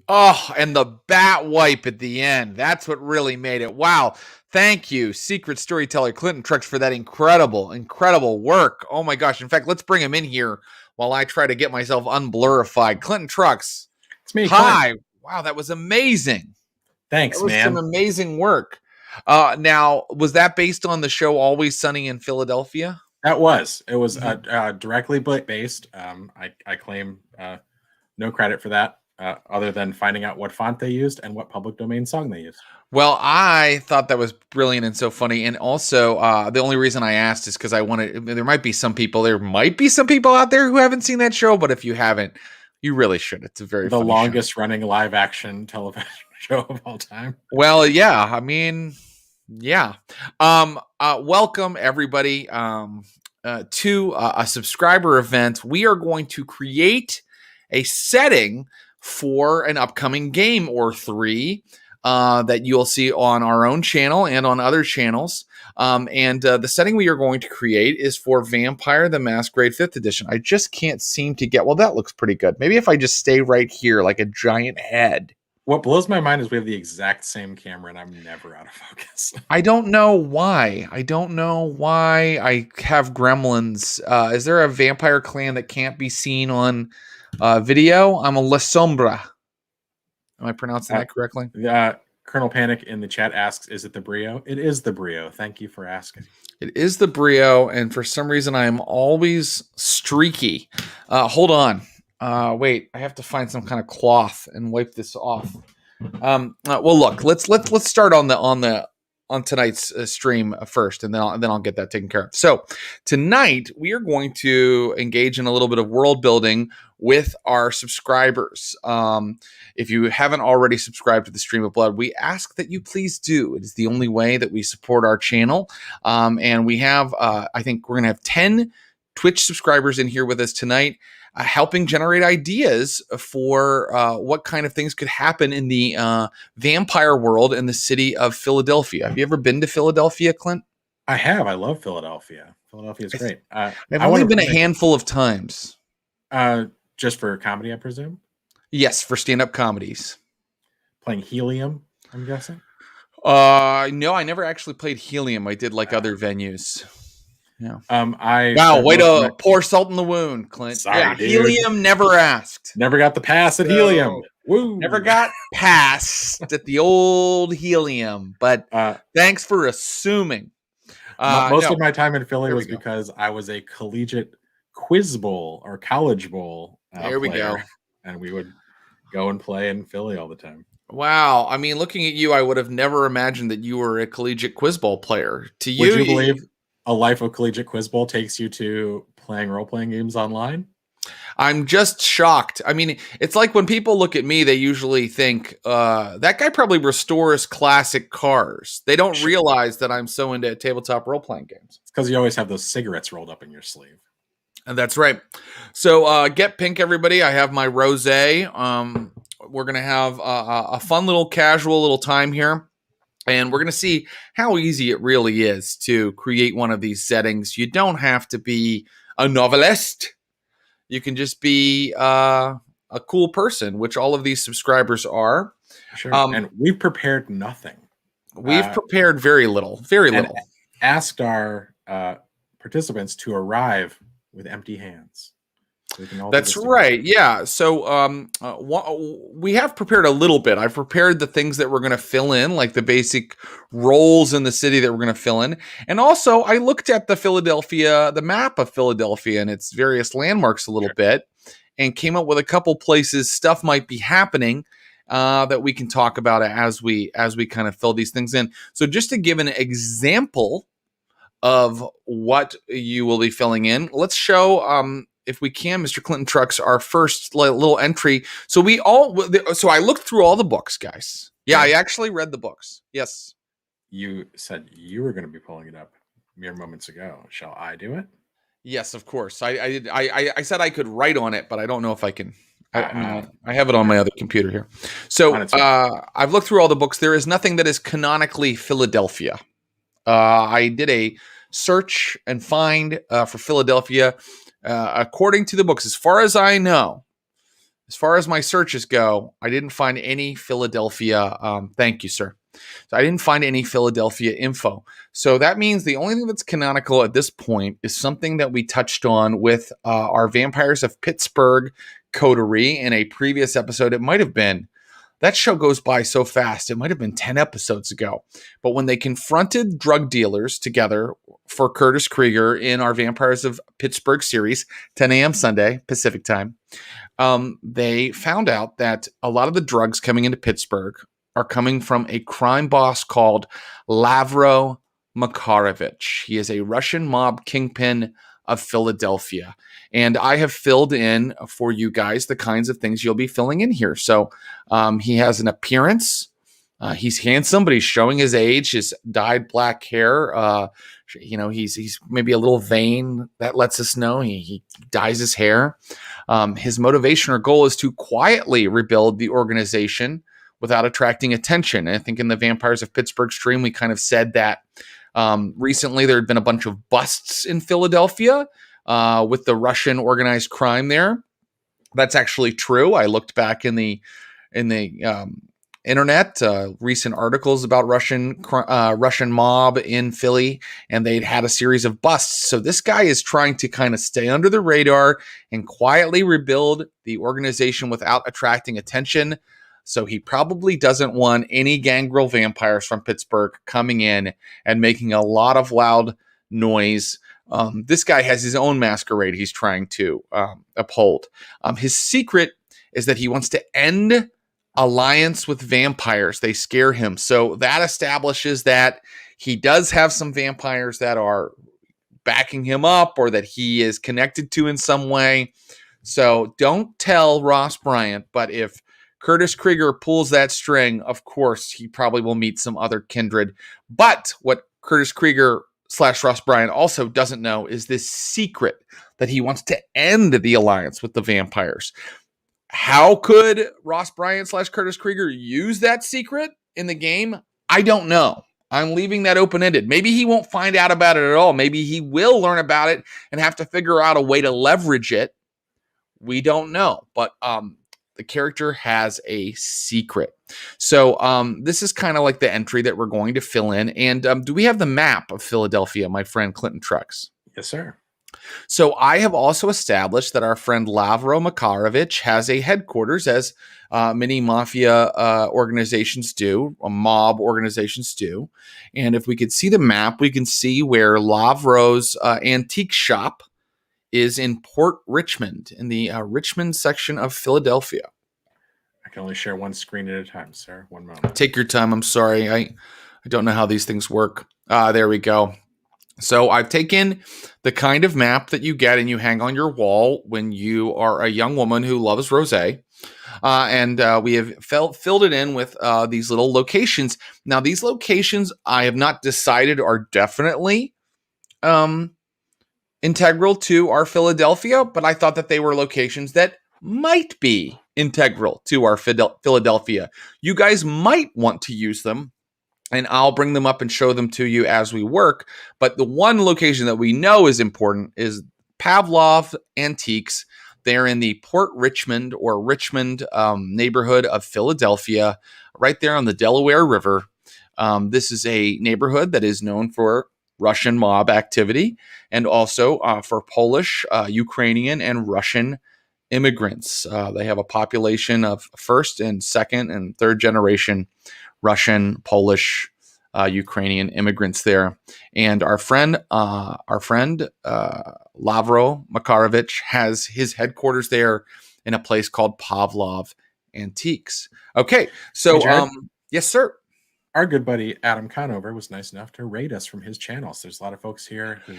Oh, and the bat wipe at the end. That's what really made it. Wow. Thank you, secret storyteller Clinton Trucks, for that incredible work. Oh my gosh. In fact, let's bring him in here while I try to get myself unblurified. Clinton Trucks. It's me, Hi. Clint. Wow, that was amazing. Thanks, That was man. some amazing work. Now, was that based on the show Always Sunny in Philadelphia? That was. It was directly based. I claim no credit for that, other than finding out what font they used and what public domain song they used. Well, I thought that was brilliant and so funny. And also, the only reason I asked is because I wanted, there might be some people out there who haven't seen that show, but if you haven't, you really should. It's a very the funny longest show. running live action television show of all time. Well, yeah, I mean, yeah. Welcome everybody to a subscriber event. We are going to create a setting for an upcoming game or three that you'll see on our own channel and on other channels. And the setting we are going to create is for Vampire the Masquerade 5th edition. I just can't seem to get, well, that looks pretty good. Maybe if I just stay right here like a giant head. What blows my mind is we have the exact same camera and I'm never out of focus. I don't know why. I have gremlins. Is there a vampire clan that can't be seen on video? I'm a La Sombra. Am I pronouncing that correctly? Colonel Panic in the chat asks, is it the Brio? It is the Brio. Thank you for asking. It is the Brio, and for some reason I am always streaky. Hold on. Wait, I have to find some kind of cloth and wipe this off. Well, look, let's start on tonight's stream first, and then I'll get that taken care of. So tonight we are going to engage in a little bit of world building with our subscribers. If you haven't already subscribed to the Stream of Blood, we ask that you please do. It is the only way that we support our channel. And we have, I think we're going to have 10 Twitch subscribers in here with us tonight, helping generate ideas for what kind of things could happen in the vampire world in the city of Philadelphia. Have you ever been to Philadelphia, Clint? I have. I love Philadelphia. Philadelphia is great. I've only been a handful of times. Just for comedy, I presume? Yes, for stand-up comedies. Playing Helium, I'm guessing? No, I never actually played Helium. I did like other venues. Yeah. Wow, way to pour salt in the wound, Clint. Sorry, yeah, dude. Helium never asked. Never got the pass at Helium. Woo. Never got passed at the old Helium. But thanks for assuming. Most of my time in Philly was because I was a collegiate quiz bowl or college bowl there we player, go. And we would go and play in Philly all the time. Wow. I mean, looking at you, I would have never imagined that you were a collegiate quiz bowl player. To you, would you believe a life of collegiate quiz bowl takes you to playing role-playing games online? I'm just shocked. I mean, it's like when people look at me, they usually think, that guy probably restores classic cars. They don't realize that I'm so into tabletop role-playing games. It's because you always have those cigarettes rolled up in your sleeve. And that's right. So get pink, everybody. I have my rosé. We're going to have a fun little casual little time here. And we're going to see how easy it really is to create one of these settings. You don't have to be a novelist. You can just be a cool person, which all of these subscribers are. Sure. And we've prepared nothing. We've prepared very little. Very little. Asked our participants to arrive with empty hands. That's right. Yeah. So we have prepared a little bit. I've prepared the things that we're going to fill in, like the basic roles in the city that we're going to fill in. And also I looked at the map of Philadelphia and its various landmarks a little bit and came up with a couple places stuff might be happening that we can talk about as we kind of fill these things in. So just to give an example of what you will be filling in, let's show if we can, Mr. Clinton Trucks, our first little entry. So I looked through all the books, guys. Yeah, I actually read the books. Yes. You said you were going to be pulling it up mere moments ago. Shall I do it? Yes, of course. I said I could write on it, but I don't know if I can. I have it on my other computer here. So I've looked through all the books. There is nothing that is canonically Philadelphia. I did a search and find for Philadelphia. According to the books, as far as I know, as far as my searches go, I didn't find any Philadelphia. Thank you, sir. So I didn't find any Philadelphia info. So that means the only thing that's canonical at this point is something that we touched on with our Vampires of Pittsburgh Coterie in a previous episode. It might have been. That show goes by so fast. It might have been 10 episodes ago. But when they confronted drug dealers together for Curtis Krieger in our Vampires of Pittsburgh series, 10 a.m. Sunday, Pacific time, they found out that a lot of the drugs coming into Pittsburgh are coming from a crime boss called Lavro Makarovich. He is a Russian mob kingpin of Philadelphia. And I have filled in for you guys the kinds of things you'll be filling in here. So he has an appearance. He's handsome, but he's showing his age, his dyed black hair. He's maybe a little vain. That lets us know he dyes his hair. His motivation or goal is to quietly rebuild the organization without attracting attention. And I think in the Vampires of Pittsburgh stream, we kind of said that recently there had been a bunch of busts in Philadelphia with the Russian organized crime there. That's actually true. I looked back in the internet, recent articles about Russian mob in Philly, and they'd had a series of busts. So this guy is trying to kind of stay under the radar and quietly rebuild the organization without attracting attention. So he probably doesn't want any gangrel vampires from Pittsburgh coming in and making a lot of loud noise. This guy has his own masquerade he's trying to uphold. His secret is that he wants to end alliance with vampires. They scare him. So that establishes that he does have some vampires that are backing him up or that he is connected to in some way. So don't tell Ross Bryant, but if Curtis Krieger pulls that string, of course, he probably will meet some other kindred. But what Curtis Krieger / Ross Bryant also doesn't know is this secret that he wants to end the alliance with the vampires. How could Ross Bryant / Curtis Krieger use that secret in the game? I don't know. I'm leaving that open-ended. Maybe he won't find out about it at all. Maybe he will learn about it and have to figure out a way to leverage it. We don't know. But the character has a secret. So this is kind of like the entry that we're going to fill in. And do we have the map of Philadelphia, my friend Clinton Trucks? Yes, sir. So I have also established that our friend Lavro Makarovich has a headquarters, as many mafia organizations do, mob organizations do. And if we could see the map, we can see where Lavro's antique shop is in Port Richmond, in the Richmond section of Philadelphia. I can only share one screen at a time, sir. One moment. Take your time. I'm sorry. I don't know how these things work. There we go. So I've taken the kind of map that you get and you hang on your wall when you are a young woman who loves rosé. And we have filled it in with these little locations. Now, these locations I have not decided are definitely integral to our Philadelphia, but I thought that they were locations that might be integral to our Philadelphia. You guys might want to use them, and I'll bring them up and show them to you as we work. But the one location that we know is important is Pavlov Antiques. They're in the Port Richmond or Richmond neighborhood of Philadelphia, right there on the Delaware River. This is a neighborhood that is known for Russian mob activity and also for Polish, Ukrainian, and Russian immigrants. They have a population of first and second and third generation Russian, Polish, Ukrainian immigrants there. And our friend Lavro Makarovich has his headquarters there in a place called Pavlov Antiques. Okay, so yes, sir. Our good buddy Adam Conover was nice enough to rate us from his channel. So there's a lot of folks here who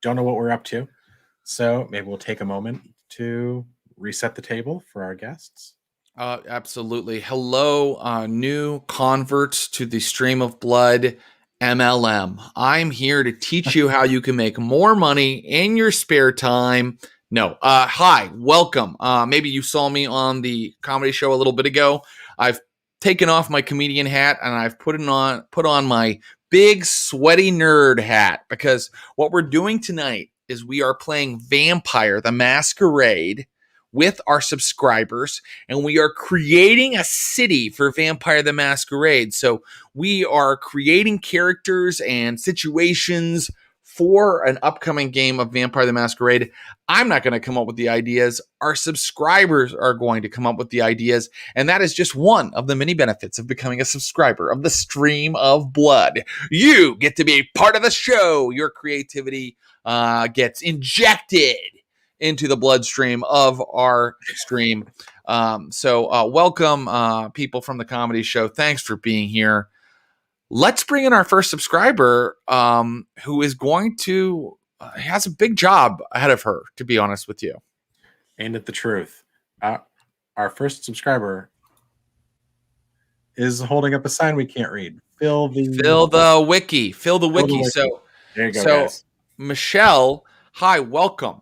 don't know what we're up to. So maybe we'll take a moment to reset the table for our guests. Absolutely. Hello, new converts to the Stream of Blood MLM. I'm here to teach you how you can make more money in your spare time. No. Hi, welcome. Maybe you saw me on the comedy show a little bit ago. I've taken off my comedian hat and I've put on my big sweaty nerd hat, because what we're doing tonight is we are playing Vampire the Masquerade with our subscribers, and we are creating a city for Vampire the Masquerade. So we are creating characters and situations for an upcoming game of Vampire the Masquerade. I'm not going to come up with the ideas. Our subscribers are going to come up with the ideas. And that is just one of the many benefits of becoming a subscriber of the Stream of Blood. You get to be part of the show. Your creativity gets injected into the bloodstream of our stream. So welcome, people from the comedy show. Thanks for being here. Let's bring in our first subscriber, who is going to has a big job ahead of her, to be honest with you. Ain't it the truth? Our first subscriber is holding up a sign we can't read. Fill the wiki. So there you go, guys. Michelle, hi, welcome.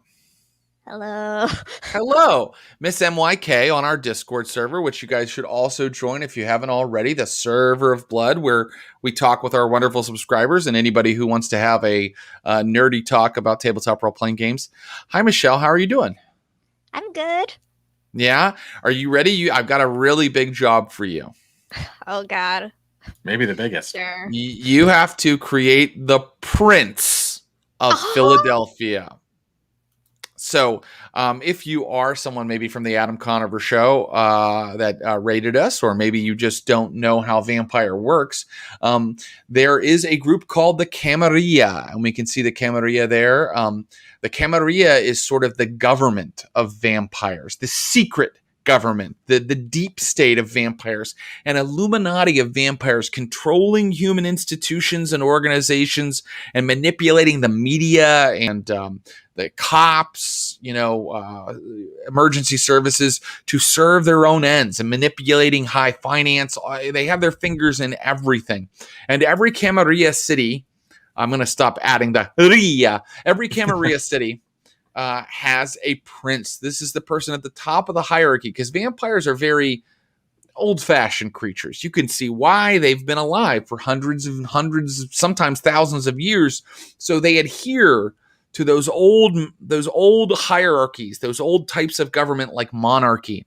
Hello, Miss MYK on our Discord server, which you guys should also join if you haven't already. The Server of Blood, where we talk with our wonderful subscribers and anybody who wants to have a nerdy talk about tabletop role-playing games. Hi, Michelle. How are you doing? I'm good. Yeah? Are you ready? I've got a really big job for you. Oh, God. Maybe the biggest. Sure. You have to create the Prince of Philadelphia. So if you are someone maybe from the Adam Conover show that rated us, or maybe you just don't know how Vampire works, there is a group called the Camarilla, and we can see the Camarilla there. The Camarilla is sort of the government of vampires, the secret government, the deep state of vampires, an Illuminati of vampires controlling human institutions and organizations and manipulating the media and the cops, emergency services to serve their own ends and manipulating high finance. They have their fingers in everything. And every Camarilla city, I'm going to stop adding the Ria, every Camarilla city has a prince. This is the person at the top of the hierarchy, because vampires are very old-fashioned creatures. You can see why. They've been alive for hundreds and hundreds, sometimes thousands of years. So they adhere to those old hierarchies, those old types of government like monarchy.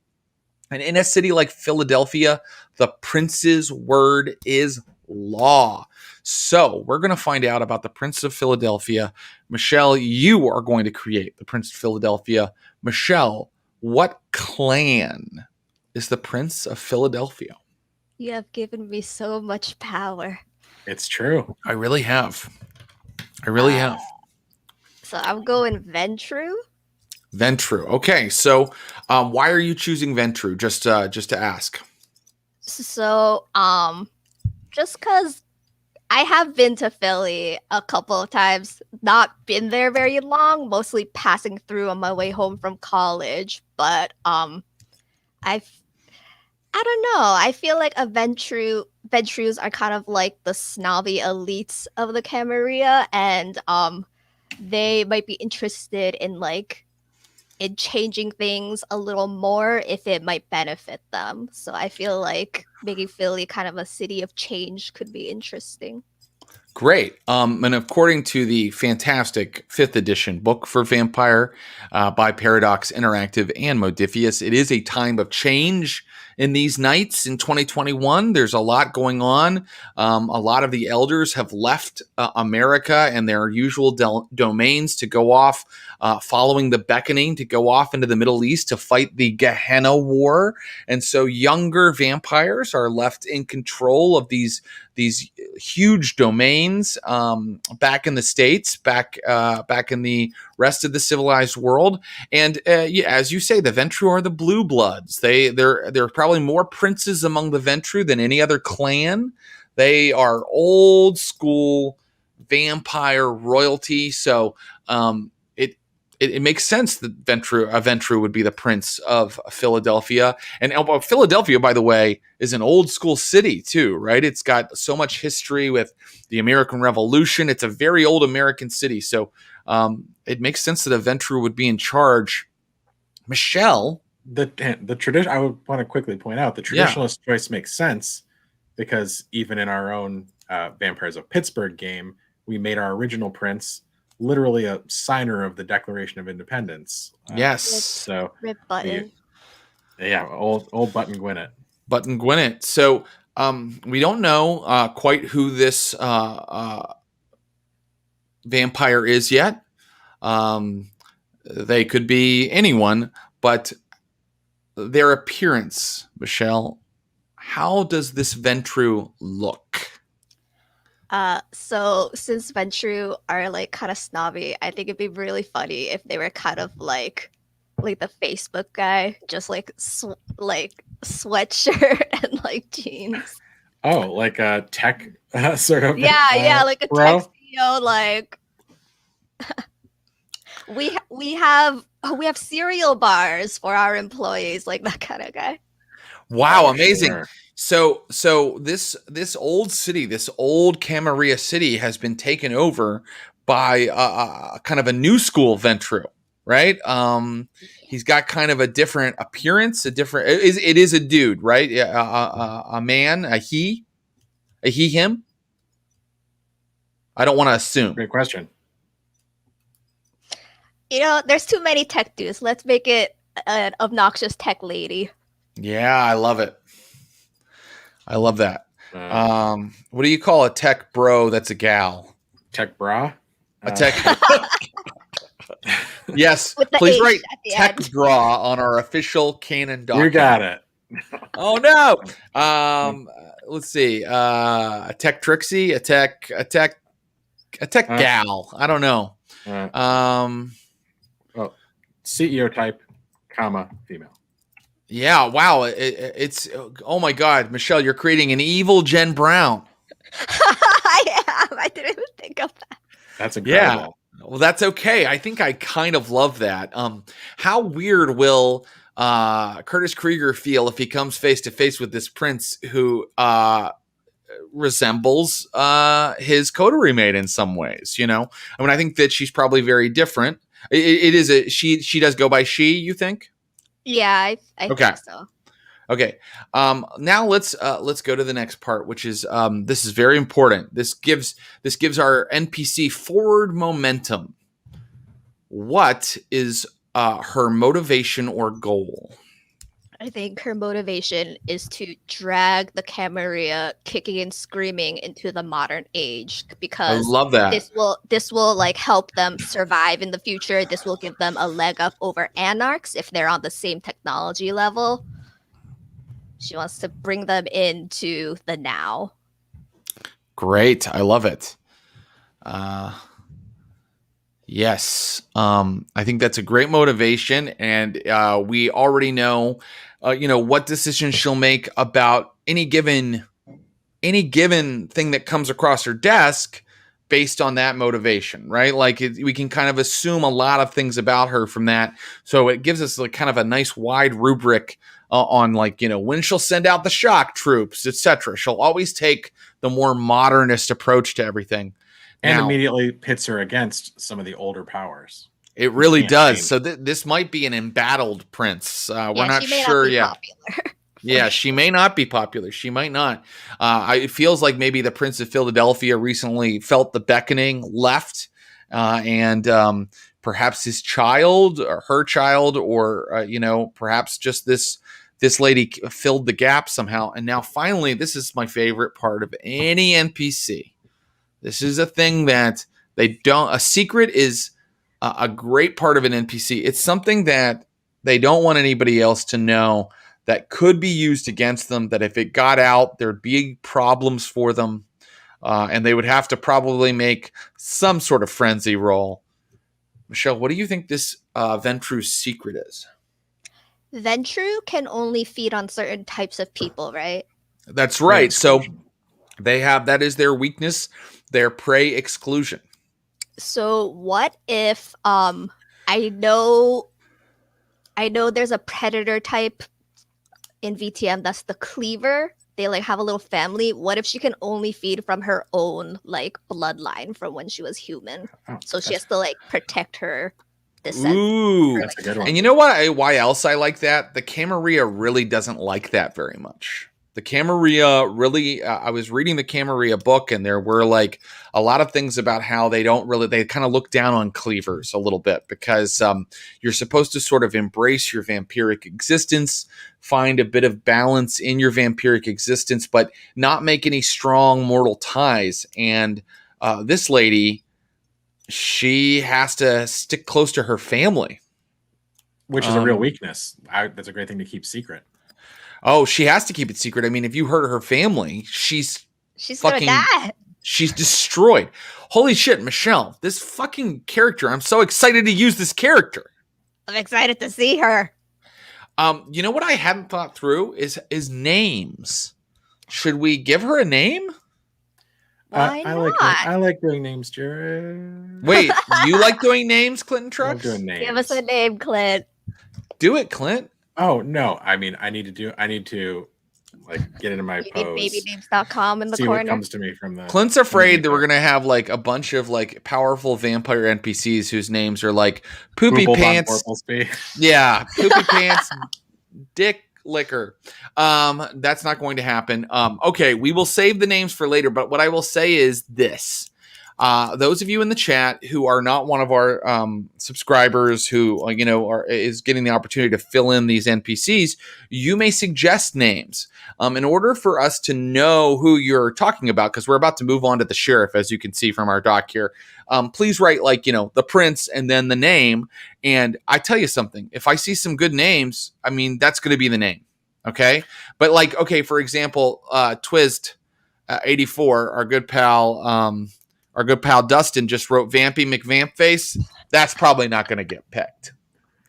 And in a city like Philadelphia, the prince's word is law. So we're going to find out about the Prince of Philadelphia. Michelle, you are going to create the Prince of Philadelphia. Michelle, what clan is the Prince of Philadelphia? You have given me so much power. It's true. I really have. So I'm going Ventru. Ventru. Okay, so why are you choosing Ventru? Just to ask. So just because I have been to Philly a couple of times, not been there very long, mostly passing through on my way home from college. But I don't know. I feel like Ventrus are kind of like the snobby elites of the Camarilla, and they might be interested in in changing things a little more if it might benefit them. So I feel like making Philly kind of a city of change could be interesting. Great. And according to the fantastic 5th edition book for Vampire by Paradox Interactive and Modiphius, it is a time of change in these nights in 2021. There's a lot going on. A lot of the elders have left America and their usual domains to go off, following the beckoning, to go off into the Middle East to fight the Gehenna War. And so younger vampires are left in control of these huge domains back in the States, back in the rest of the civilized world. And as you say, the Ventru are the blue bloods. There are probably more princes among the Ventru than any other clan. They are old school vampire royalty. So it makes sense that Ventru would be the Prince of Philadelphia. And Philadelphia, by the way, is an old school city too, right? It's got so much history with the American Revolution. It's a very old American city. So it makes sense that a Ventru would be in charge. Michelle? The tradition, I would want to quickly point out, the traditionalist choice makes sense because even in our own Vampires of Pittsburgh game, we made our original prince literally a signer of the Declaration of Independence. Yes. So Rip Button. Old Button Gwinnett. Button Gwinnett. So we don't know quite who this vampire is yet. They could be anyone, but their appearance, Michelle, how does this Ventru look? So since Ventru are like kind of snobby, I think it'd be really funny if they were kind of like the Facebook guy, just like sweatshirt and like jeans. Oh, like a tech sort of. Yeah, like a bro? tech CEO. Like we have cereal bars for our employees, like that kind of guy. Wow, Oh, amazing. sure. So this old city, this old Camarilla city has been taken over by kind of a new school Ventru, right? He's got kind of a different appearance, it is a dude, right? A man, a he, him. I don't want to assume. Great question. You know, there's too many tech dudes. Let's make it an obnoxious tech lady. Yeah, I love it. I love that. What do you call a tech bro that's a gal? Tech bra? A tech. Yes, With the please H write at the tech end. bra on our official canon document. You got it. Oh no. Let's see. A tech Trixie, a tech gal. I don't know. CEO type, comma, female. Yeah, wow. It's oh my god, Michelle, you're creating an evil Jen Brown. I am. I didn't even think of that. That's incredible. Yeah. Well, that's okay. I think I kind of love that. How weird will Curtis Krieger feel if he comes face to face with this prince who resembles his coterie mate in some ways? You know, I mean, I think that she's probably very different. It is a she. She does go by she. You think? Yeah, I Okay. think so. Okay. Now let's go to the next part, which is this is very important. This gives our NPC forward momentum. What is her motivation or goal? I think her motivation is to drag the Camarilla kicking and screaming into the modern age, I because love that. this will like help them survive in the future. This will give them a leg up over Anarchs if they're on the same technology level. She wants to bring them into the now. Great. I love it. Yes. I think that's a great motivation. And we already know, what decisions she'll make about any given thing that comes across her desk based on that motivation, right? Like we can kind of assume a lot of things about her from that. So it gives us like kind of a nice wide rubric on like, when she'll send out the shock troops, etc. She'll always take the more modernist approach to everything. And Now, immediately pits her against some of the older powers. it really can't does. change. So this might be an embattled prince. We're not she may sure not be yet. popular. Yeah, she may not be popular. She might not. It feels like maybe the Prince of Philadelphia recently felt the beckoning, left, and perhaps his child or her child, or perhaps just this lady filled the gap somehow. And now finally, this is my favorite part of any NPC. This is a thing that they don't. A secret is a great part of an NPC. It's something that they don't want anybody else to know, that could be used against them, that if it got out, there'd be problems for them, and they would have to probably make some sort of frenzy roll. Michelle, what do you think this Ventru's secret is? Ventru can only feed on certain types of people, right? That's right. So they have, that is their weakness, their prey exclusion. So what if I know there's a predator type in VTM that's the cleaver. They like have a little family. What if she can only feed from her own like bloodline from when she was human? So she has to like protect her descent. Ooh, that's a good one. And you know what? Why else I like that? The Camarilla really doesn't like that very much. The Camarilla really, I was reading the Camarilla book, and there were like a lot of things about how they kind of look down on cleavers a little bit, because you're supposed to sort of embrace your vampiric existence, find a bit of balance in your vampiric existence, but not make any strong mortal ties. And this lady, she has to stick close to her family. Which is a real weakness. That's a great thing to keep secret. Oh, she has to keep it secret. I mean, if you hurt her family, she's fucking gonna die. She's destroyed. Holy shit, Michelle, this fucking character. I'm so excited to use this character. I'm excited to see her. You know what I hadn't thought through is names. Should we give her a name? Why not? I like doing names, Jared. Wait, you like doing names, Clinton I love Trucks? doing names. Give us a name, Clint. Do it, Clint. Oh no! I mean, I need to like get into my pose. Babynames.com in the see corner. what comes to me from the. Clint's afraid that we're gonna have like a bunch of like powerful vampire NPCs whose names are like Poopy Pants. Yeah, Poopy Pants, Dick Liquor. That's not going to happen. Okay, we will save the names for later. But what I will say is this. Those of you in the chat who are not one of our subscribers who is getting the opportunity to fill in these NPCs, you may suggest names in order for us to know who you're talking about, because we're about to move on to the sheriff, as you can see from our doc here. Please write the prince and then the name. And I tell you something, if I see some good names, I mean, that's going to be the name. Okay. But for example, Twist 84, our good pal Dustin just wrote Vampy McVampface. That's probably not going to get picked.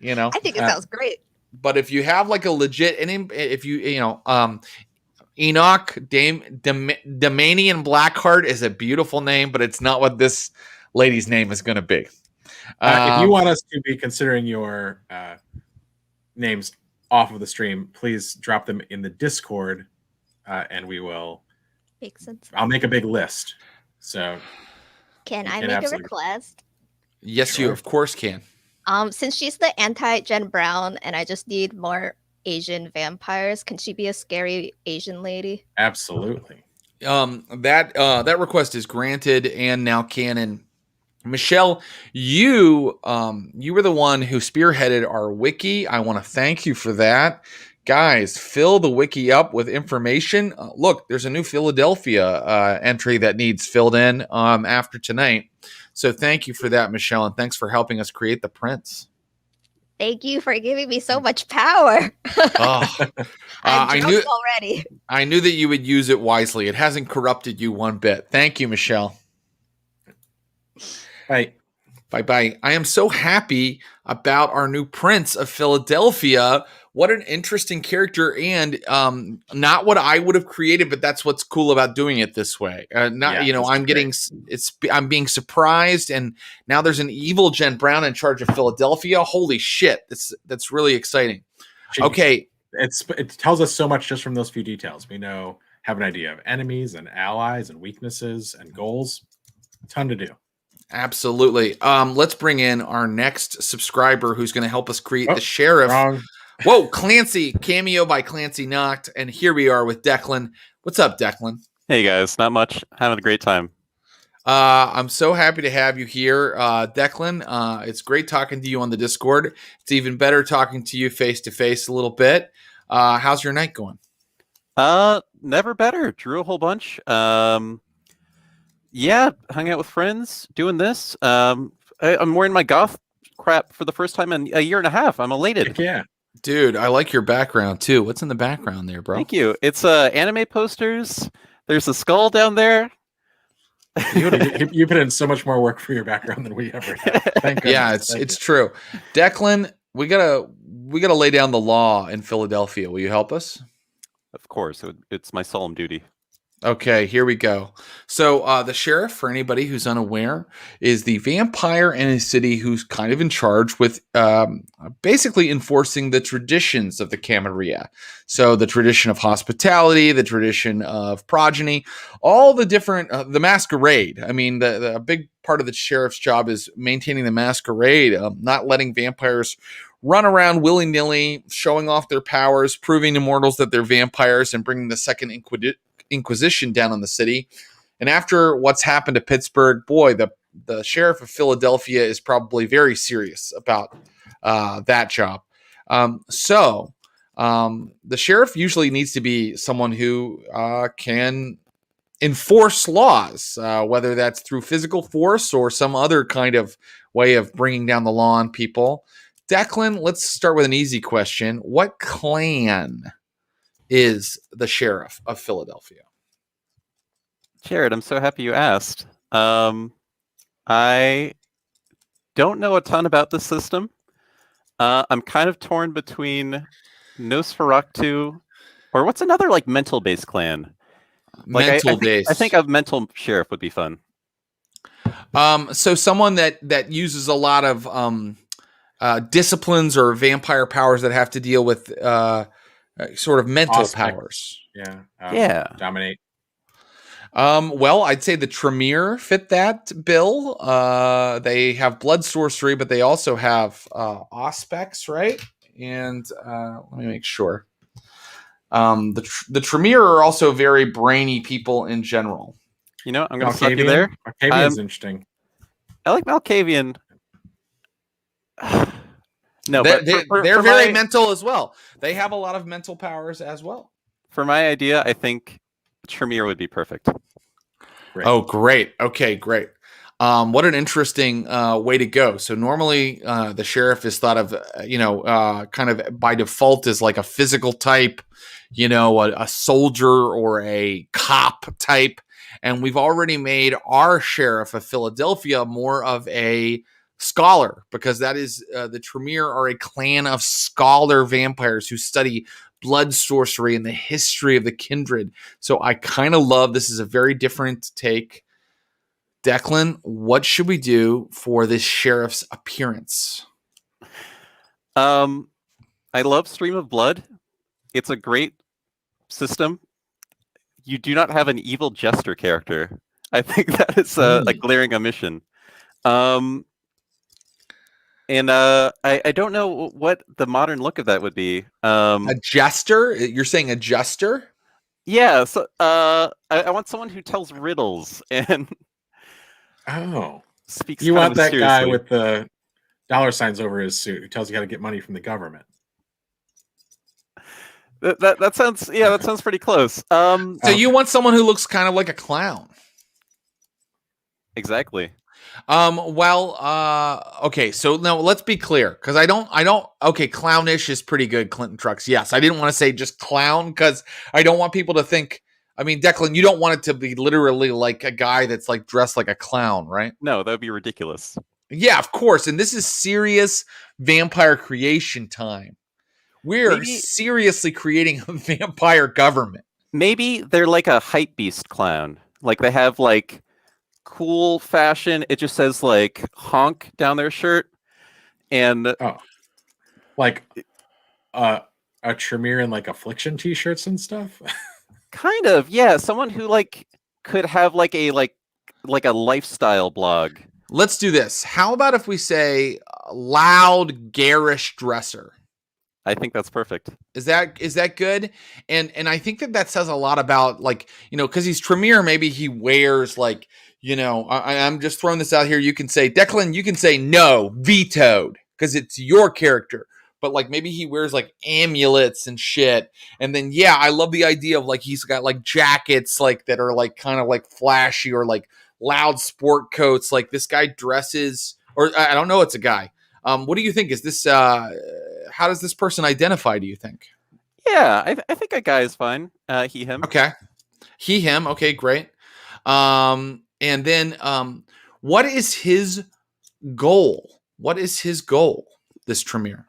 I think it sounds great. But if you have like a legit, and if Enoch Damanian Blackheart is a beautiful name, but it's not what this lady's name is going to be. If you want us to be considering your names off of the stream, please drop them in the Discord, and we will. Makes sense. I'll make a big list. So. Can I make a request? Yes, sure. You of course can. Since she's the anti-Jen Brown and I just need more Asian vampires, can she be a scary Asian lady? Absolutely. That request is granted and now canon. Michelle, you were the one who spearheaded our wiki. I want to thank you for that. Guys, fill the wiki up with information. Look, there's a new Philadelphia entry that needs filled in after tonight. So thank you for that, Michelle, and thanks for helping us create the Prince. Thank you for giving me so much power. I knew already. I knew that you would use it wisely. It hasn't corrupted you one bit. Thank you, Michelle. Bye. Bye-bye. I am so happy about our new Prince of Philadelphia. What an interesting character, and not what I would have created, but that's what's cool about doing it this way. I'm being surprised, and now there's an evil Jen Brown in charge of Philadelphia. Holy shit, that's really exciting. Okay, it tells us so much just from those few details. We have an idea of enemies and allies and weaknesses and goals. A ton to do. Absolutely. Let's bring in our next subscriber who's going to help us create the sheriff. Wrong. Whoa, Clancy, cameo by Clancy Knocked. And here we are with Declan. What's up, Declan? Hey, guys. Not much. Having a great time. I'm so happy to have you here, Declan. It's great talking to you on the Discord. It's even better talking to you face-to-face a little bit. How's your night going? Never better. Drew a whole bunch. Yeah, hung out with friends, doing this. I'm wearing my goth crap for the first time in a year and a half. I'm elated. Yeah. Dude, I like your background too. What's in the background there, bro? Thank you. It's anime posters. There's a skull down there. You put in so much more work for your background than we ever have. Thank goodness. Yeah, it's true. Declan, we gotta lay down the law in Philadelphia. Will you help us? Of course. It's my solemn duty. Okay, here we go. So the sheriff, for anybody who's unaware, is the vampire in a city who's kind of in charge with basically enforcing the traditions of the Camarilla. So the tradition of hospitality, the tradition of progeny, all the different, the Masquerade. I mean, the big part of the sheriff's job is maintaining the Masquerade, not letting vampires run around willy-nilly, showing off their powers, proving to mortals that they're vampires, and bringing the second Inquisition down on the city. And after what's happened to Pittsburgh, boy, the sheriff of Philadelphia is probably very serious about that job. So the sheriff usually needs to be someone who can enforce laws, whether that's through physical force or some other kind of way of bringing down the law on people. Declan, let's start with an easy question. What clan is the sheriff of Philadelphia? Jared, I'm so happy you asked. I don't know a ton about the system. I'm kind of torn between Nosferatu, or what's another like mental-based clan? Mental-based. I think a mental sheriff would be fun. So someone that uses a lot of disciplines or vampire powers that have to deal with sort of mental powers. Yeah. Dominate. Well, I'd say the Tremere fit that bill. They have blood sorcery, but they also have auspex, right? And let me make sure. The Tremere are also very brainy people in general. You know, I'm going to stop you there. Malkavian's interesting. I like Malkavian. No, they're very mental as well. They have a lot of mental powers as well. For my idea, I think Tremere would be perfect. Great. Oh, great. Okay, great. What an interesting way to go. So normally the sheriff is thought of, kind of by default as like a physical type, a soldier or a cop type. And we've already made our sheriff of Philadelphia more of a scholar, because that is the Tremere are a clan of scholar vampires who study blood sorcery and the history of the kindred. So I kind of love this. Is a very different take. Declan, what should we do for this sheriff's appearance? I love Stream of Blood. It's a great system. You do not have an evil jester character. I think that is a glaring omission. And I don't know what the modern look of that would be. A jester? You're saying a jester? Yeah. So I want someone who tells riddles and speaks. You want that guy with the dollar signs over his suit who tells you how to get money from the government. That sounds pretty close. So you want someone who looks kind of like a clown. Exactly. Okay, so now let's be clear, because I don't, clownish is pretty good, Clinton Trucks. Yes, I didn't want to say just clown, because I don't want people to think, I mean, Declan, you don't want it to be literally like a guy that's like dressed like a clown, right? No, that would be ridiculous. Yeah, of course. And this is serious vampire creation time. We're seriously creating a vampire government. Maybe they're like a hype beast clown. Like they have like cool fashion. It just says like honk down their shirt. And like a Tremere and like affliction t-shirts and stuff. Kind of, yeah. Someone who like could have like a lifestyle blog. Let's do this. How about if we say loud, garish dresser? I think that's perfect. Is that good? And I think that says a lot about, like, because he's Tremere, maybe he wears like, I'm just throwing this out here. You can say, Declan, you can say no, vetoed, because it's your character. But like maybe he wears like amulets and shit. And then I love the idea of like he's got like jackets like that are like kind of like flashy, or like loud sport coats. Like this guy dresses, or I don't know, it's a guy. What do you think? Is this how does this person identify, do you think? Yeah, I think a guy is fine. He, him. Okay. He, him. Okay, great. And then what is his goal? What is his goal, this Tremere?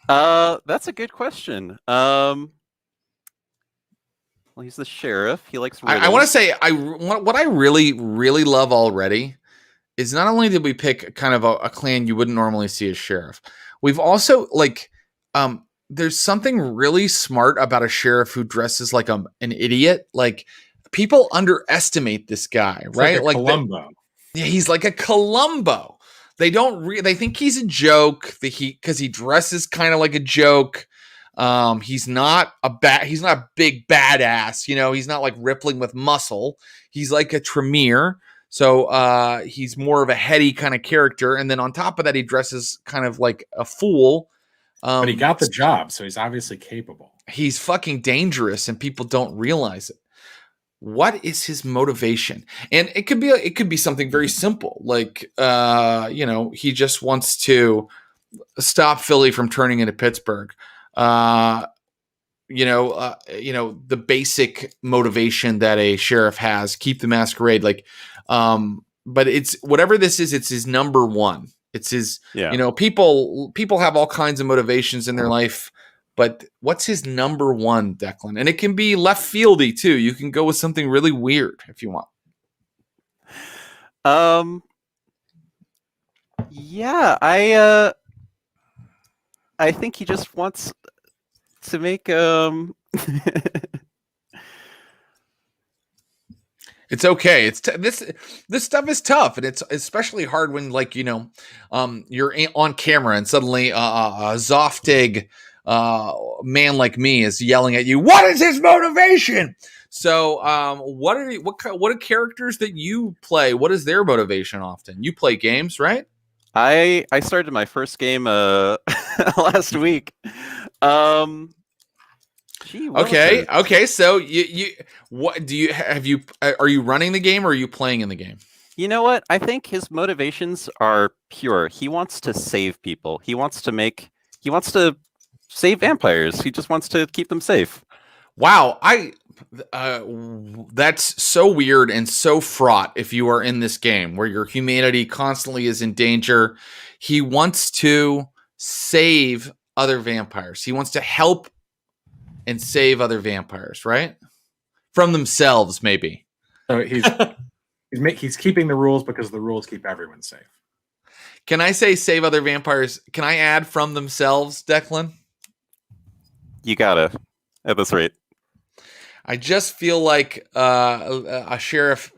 That's a good question. Well, he's the sheriff. He likes riddles. I want to say what I really, really love already is not only did we pick kind of a clan you wouldn't normally see as sheriff, we've also there's something really smart about a sheriff who dresses like an idiot. Like people underestimate this guy, right? Like Columbo. He's like a Columbo. they think he's a joke. Because he dresses kind of like a joke. He's not a big badass. He's not like rippling with muscle. He's like a Tremere. So he's more of a heady kind of character. And then on top of that, he dresses kind of like a fool. But he got the job, so he's obviously capable. He's fucking dangerous, and people don't realize it. What is his motivation? And it could be something very simple, like he just wants to stop Philly from turning into Pittsburgh. The basic motivation that a sheriff has, keep the masquerade. But it's whatever this is, it's his number one. It's his, people have all kinds of motivations in their life, but what's his number one, Declan? And it can be left fieldy too. You can go with something really weird if you want. Yeah, I think he just wants to make It's okay. This stuff is tough, and it's especially hard when you're on camera and suddenly a Zoftig man like me is yelling at you. What is his motivation? So what are characters that you play? What is their motivation often? You play games, right? I started my first game last week. Okay. So are you running the game or are you playing in the game? You know what? I think his motivations are pure. He wants to save people. He wants to save vampires. He just wants to keep them safe. Wow. That's so weird and so fraught if you are in this game where your humanity constantly is in danger. He wants to save other vampires. He wants to help and save other vampires, right? From themselves, maybe. So he's keeping the rules because the rules keep everyone safe. Can I say save other vampires? Can I add from themselves, Declan? You gotta, at this rate. I just feel like a sheriff,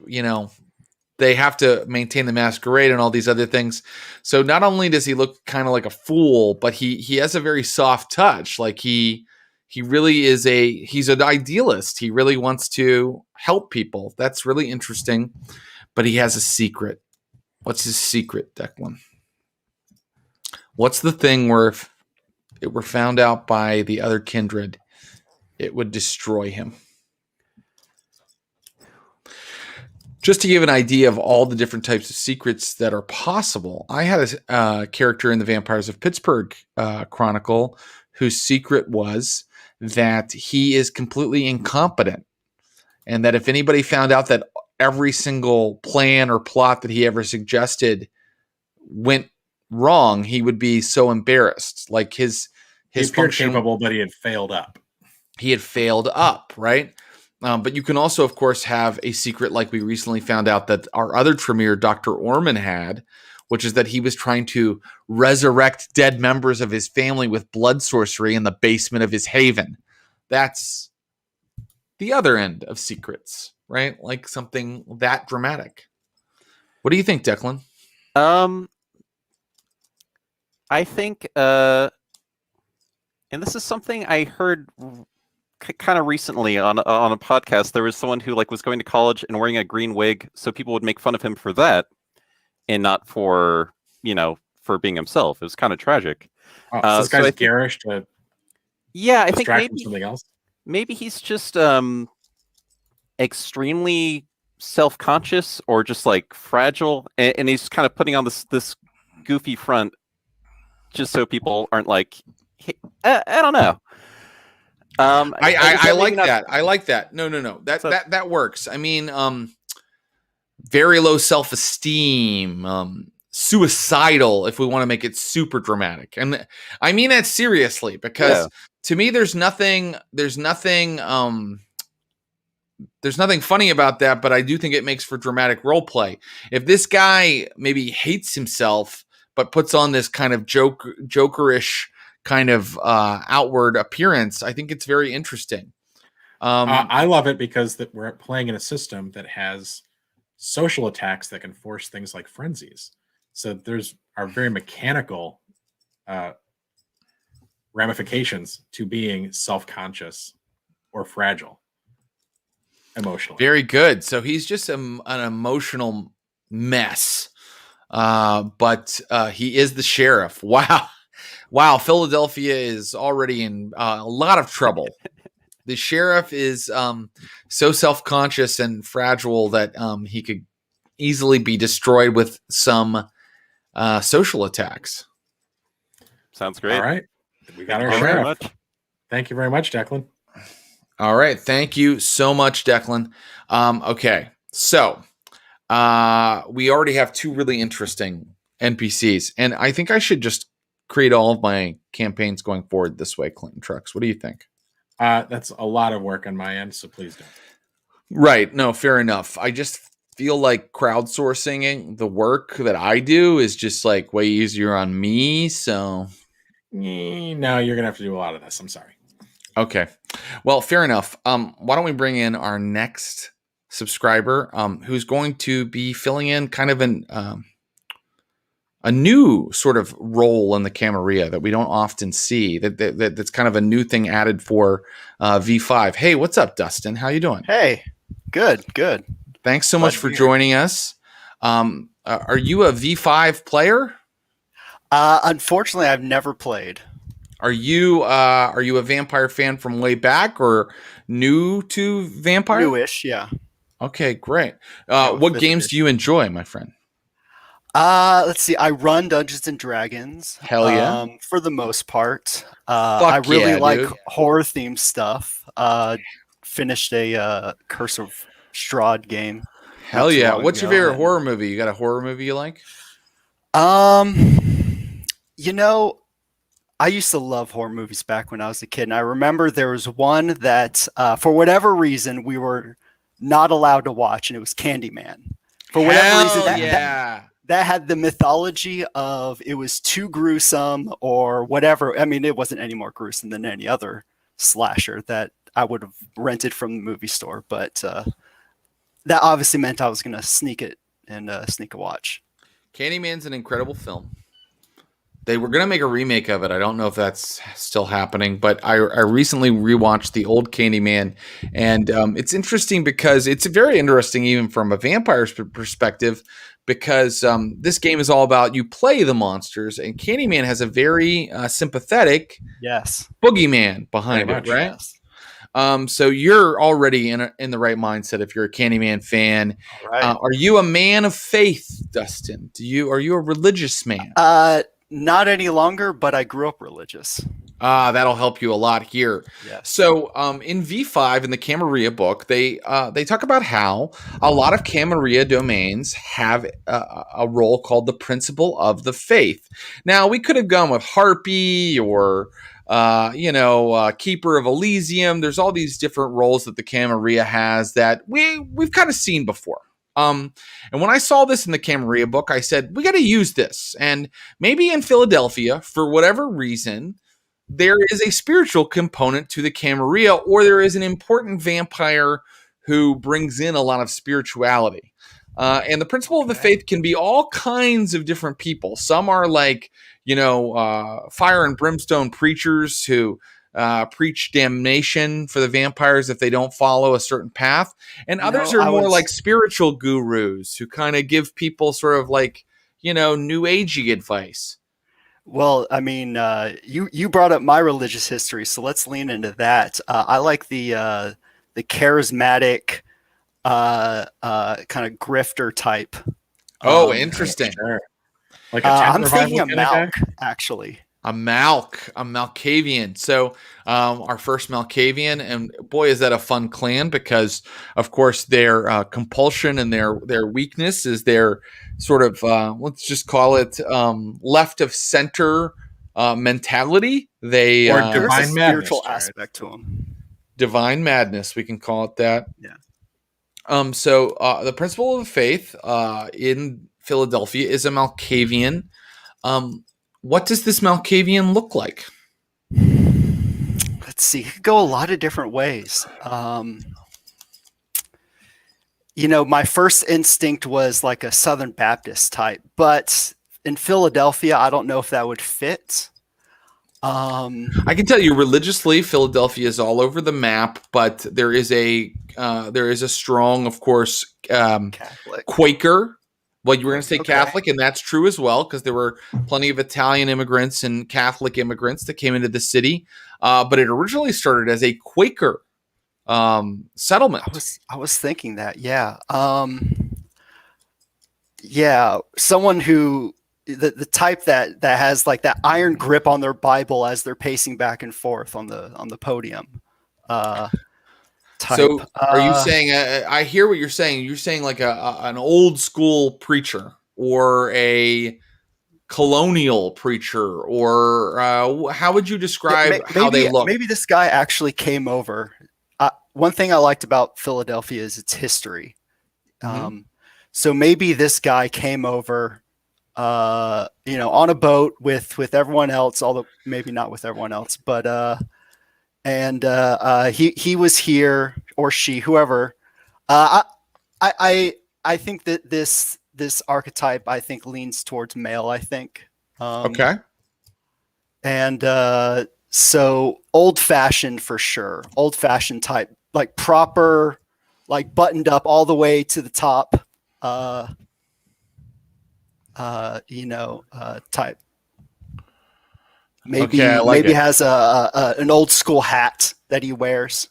they have to maintain the masquerade and all these other things. So not only does he look kind of like a fool, but he has a very soft touch. Like he really is he's an idealist. He really wants to help people. That's really interesting. But he has a secret. What's his secret, Declan? What's the thing where if it were found out by the other kindred, it would destroy him? Just to give an idea of all the different types of secrets that are possible, I had a character in the Vampires of Pittsburgh Chronicle whose secret was that he is completely incompetent, and that if anybody found out that every single plan or plot that he ever suggested went wrong, he would be so embarrassed. Like his appeared capable, but he had failed up. Right? But you can also, of course, have a secret like we recently found out that our other Tremere, Dr. Orman, had, which is that he was trying to resurrect dead members of his family with blood sorcery in the basement of his haven. That's the other end of secrets, right? Like something that dramatic. What do you think, Declan? I think, and this is something I heard kind of recently on a podcast. There was someone who was going to college and wearing a green wig, so people would make fun of him for that, and not for being himself. It was kind of tragic. Oh, so this guy's garish to I think maybe something else. Maybe he's just extremely self-conscious or just fragile, and he's kind of putting on this goofy front just so people aren't hey, I don't know. I like that. I like that. No. That works. I mean, very low self-esteem, suicidal, if we want to make it super dramatic. And I mean that seriously, because to me, there's nothing funny about that, but I do think it makes for dramatic role play. If this guy maybe hates himself, but puts on this kind of jokerish kind of outward appearance, I think it's very interesting. I love it because we're playing in a system that has social attacks that can force things like frenzies. So there's are very mechanical ramifications to being self-conscious or fragile emotionally. Very good. So he's just an emotional mess. But he is the sheriff. Wow. Wow. Philadelphia is already in a lot of trouble. The sheriff is so self-conscious and fragile that he could easily be destroyed with some social attacks. Sounds great. All right. We got our Thank you very sheriff. much. Thank you very much, Declan. All right. Thank you so much, Declan. Okay. So we already have 2 really interesting NPCs, and I think I should just create all of my campaigns going forward this way, Clinton Trucks. What do you think? That's a lot of work on my end, so please don't. Right. No, fair enough. I just feel like crowdsourcing the work that I do is just like way easier on me. So No, you're gonna have to do a lot of this. I'm sorry. okay. Well, fair enough. Why don't we bring in our next subscriber, who's going to be filling in kind of a new sort of role in the Camarilla that we don't often see. That's kind of a new thing added for V5. Hey, what's up, Dustin? How you doing? Hey, good. Thanks so Glad much to for be here. joining us. Are you a V5 player? Unfortunately, I've never played. Are you a vampire fan from way back or new to vampire? Newish, yeah. Okay, great. with What fifth games do you enjoy, my friend? Let's see. I run Dungeons and Dragons. Hell yeah. For the most part. I really yeah, like dude. horror themed stuff. Finished a Curse of Strahd game. Hell too yeah. long What's your ago, favorite and- horror movie? You got a horror movie you like? You know, I used to love horror movies back when I was a kid, and I remember there was one that, for whatever reason, we were not allowed to watch, and it was Candyman. For whatever reason, that had the mythology of it was too gruesome or whatever. I mean, it wasn't any more gruesome than any other slasher that I would have rented from the movie store, but that obviously meant I was going to sneak it and sneak a watch. Candyman's an incredible film. They were going to make a remake of it. I don't know if that's still happening, but I recently rewatched the old Candyman, and it's interesting because it's very interesting even from a vampire's perspective, because this game is all about you play the monsters, and Candyman has a very sympathetic boogeyman behind it, right? Yes. So you're already in the right mindset if you're a Candyman fan. Right. Are you a man of faith, Dustin? Are you a religious man? Not any longer, but I grew up religious. That'll help you a lot here. Yes. So in V5, in the Camarilla book, they talk about how a lot of Camarilla domains have a role called the Principle of the Faith. Now, we could have gone with Harpy or Keeper of Elysium. There's all these different roles that the Camarilla has that we've kind of seen before. And when I saw this in the Camarilla book, I said, we got to use this. And maybe in Philadelphia, for whatever reason, there is a spiritual component to the Camarilla, or there is an important vampire who brings in a lot of spirituality. And the Principle of the Faith can be all kinds of different people. Some are like, fire and brimstone preachers who preach damnation for the vampires if they don't follow a certain path. And others are more like spiritual gurus who kind of give people sort of like, new agey advice. Well, I mean, you brought up my religious history, so let's lean into that. I like the charismatic kind of grifter type. Interesting. Sure. Like I'm thinking of Malk, actually. A Malkavian. So our first Malkavian, and boy, is that a fun clan, because of course their compulsion and their weakness is their sort of let's just call it left of center mentality. They or There's divine a spiritual aspect to them. Divine madness, we can call it that. Yeah. So the Principle of the Faith in Philadelphia is a Malkavian. What does this Malkavian look like? Let's see. It could go a lot of different ways. My first instinct was like a Southern Baptist type, but in Philadelphia, I don't know if that would fit. I can tell you religiously, Philadelphia is all over the map, but there is a strong, of course, Catholic. Quaker. Well, you were going to say Okay. Catholic, and that's true as well, because there were plenty of Italian immigrants and Catholic immigrants that came into the city. But it originally started as a Quaker settlement. I was thinking that, yeah. Yeah, someone who the type that has like that iron grip on their Bible as they're pacing back and forth on the podium. Type. So, are you saying? I hear what you're saying. You're saying like an old school preacher or a colonial preacher, or how would you describe how they look? Maybe this guy actually came over. One thing I liked about Philadelphia is its history. Mm-hmm. So maybe this guy came over, on a boat with everyone else, although maybe not with everyone else, but he was here, or she, whoever. I think that this archetype, I think, leans towards male. I think. Okay. And so old fashioned for sure, old fashioned type, like proper, like buttoned up all the way to the top. Type. Maybe it. Has an old school hat that he wears.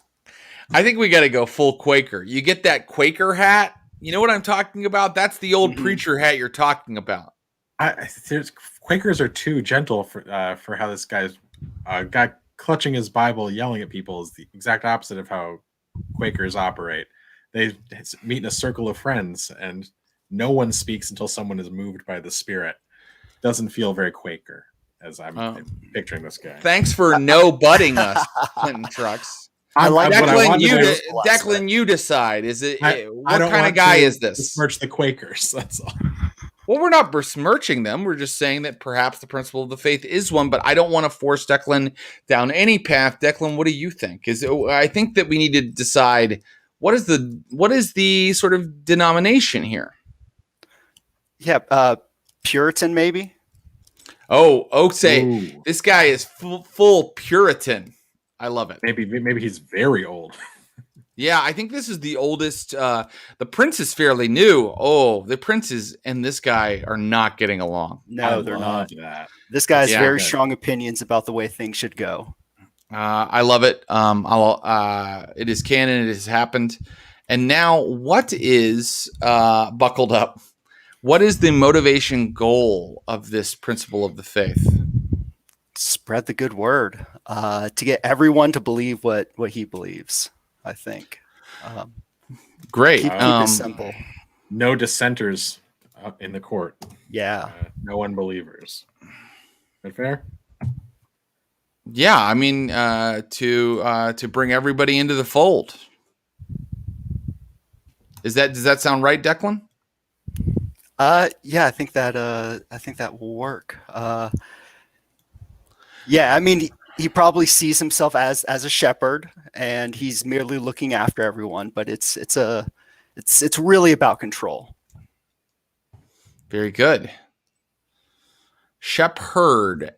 I think we got to go full Quaker. You get that Quaker hat. You know what I'm talking about? That's the old preacher hat you're talking about. Quakers are too gentle for how this guy's guy clutching his Bible, yelling at people is the exact opposite of how Quakers operate. They meet in a circle of friends, and no one speaks until someone is moved by the Spirit. Doesn't feel very Quaker, as I'm picturing this guy. Thanks for no butting us, Clinton Trucks. I like Declan, you decide. Is it what kind of guy is this? Besmirch the Quakers. That's all. Well, we're not besmirching them. We're just saying that perhaps the principle of the faith is one, but I don't want to force Declan down any path. Declan, what do you think? I think that we need to decide what is the sort of denomination here. Yeah, Puritan maybe. This guy is full Puritan. I love it. Maybe he's very old. Yeah, I think this is the oldest. The Prince is fairly new. Oh, the Prince and this guy are not getting along. No, they're not. That. This guy has very strong opinions about the way things should go. I love it. It is canon. It has happened. And now, what is buckled up? What is the motivation goal of this principle of the faith? Spread the good word. To get everyone to believe what he believes. I think. Great. Keep it simple. No dissenters in the court. Yeah. No unbelievers. Is that fair? Yeah, I mean, to bring everybody into the fold. Does that sound right, Declan? Yeah, I think that will work. Yeah, I mean, he probably sees himself as a shepherd, and he's merely looking after everyone. But it's really about control. Very good. Shepherd, Herd.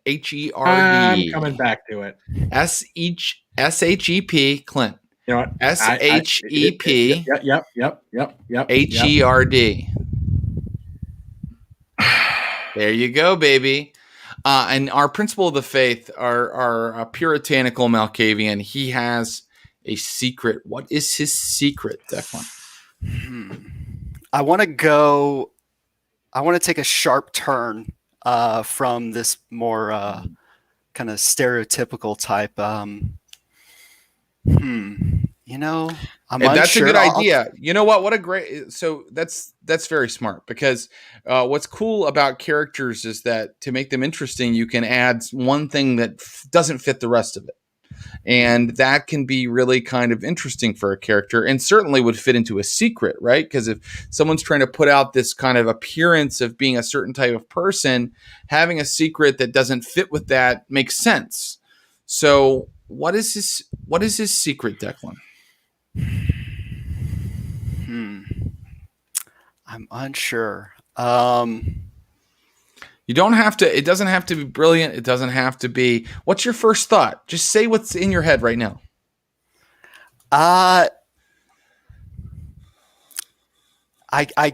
I'm coming back to it. SHEP, Clint. You know what? SHEP. Yep. HERD. There you go, baby. And our principle of the faith, our puritanical Malkavian, he has a secret. What is his secret, Declan? I want to take a sharp turn from this more kind of stereotypical type. That's a good idea. You know what? What a great. So that's very smart, because what's cool about characters is that to make them interesting, you can add one thing that doesn't fit the rest of it. And that can be really kind of interesting for a character, and certainly would fit into a secret, right? Because if someone's trying to put out this kind of appearance of being a certain type of person, having a secret that doesn't fit with that makes sense. So what is his secret, Declan? I'm unsure. You don't have to. It doesn't have to be brilliant. It doesn't have to be. What's your first thought? Just say what's in your head right now. I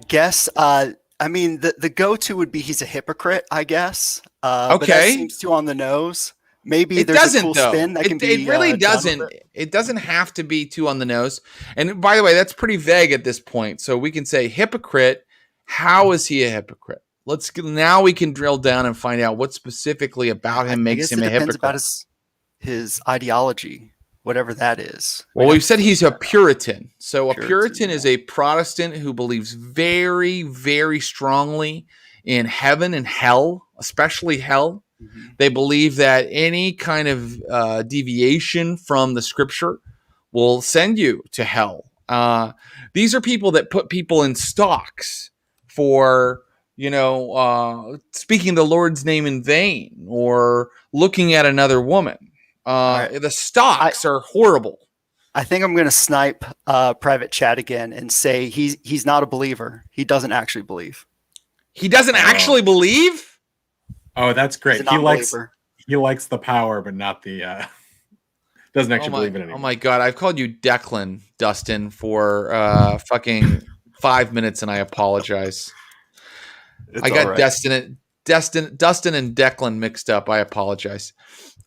guess. I mean, the go-to would be he's a hypocrite. I guess. But that Okay. seems too on the nose. Maybe It there's doesn't, a cool though. spin that can be. It really done with doesn't. it. It doesn't have to be too on the nose. And by the way, that's pretty vague at this point. So we can say hypocrite. How is he a hypocrite? Now we can drill down and find out what specifically about him I makes guess him it a depends hypocrite. about his ideology, whatever that is. Well, we've said he's a Puritan. So a Puritan, Puritan is a Protestant who believes very, very strongly in heaven and hell, especially hell. Mm-hmm. They believe that any kind of deviation from the scripture will send you to hell. These are people that put people in stocks for, speaking the Lord's name in vain or looking at another woman. Right. The stocks are horrible. I think I'm going to snipe private chat again and say he's not a believer. He doesn't actually believe. He doesn't actually believe? Oh, that's great. He's a non-believer. He likes the power, but not the doesn't actually believe in it anymore. Oh my god, I've called you Declan, Dustin, for fucking 5 minutes, and I apologize. It's I got all right. Dustin and Declan mixed up. I apologize.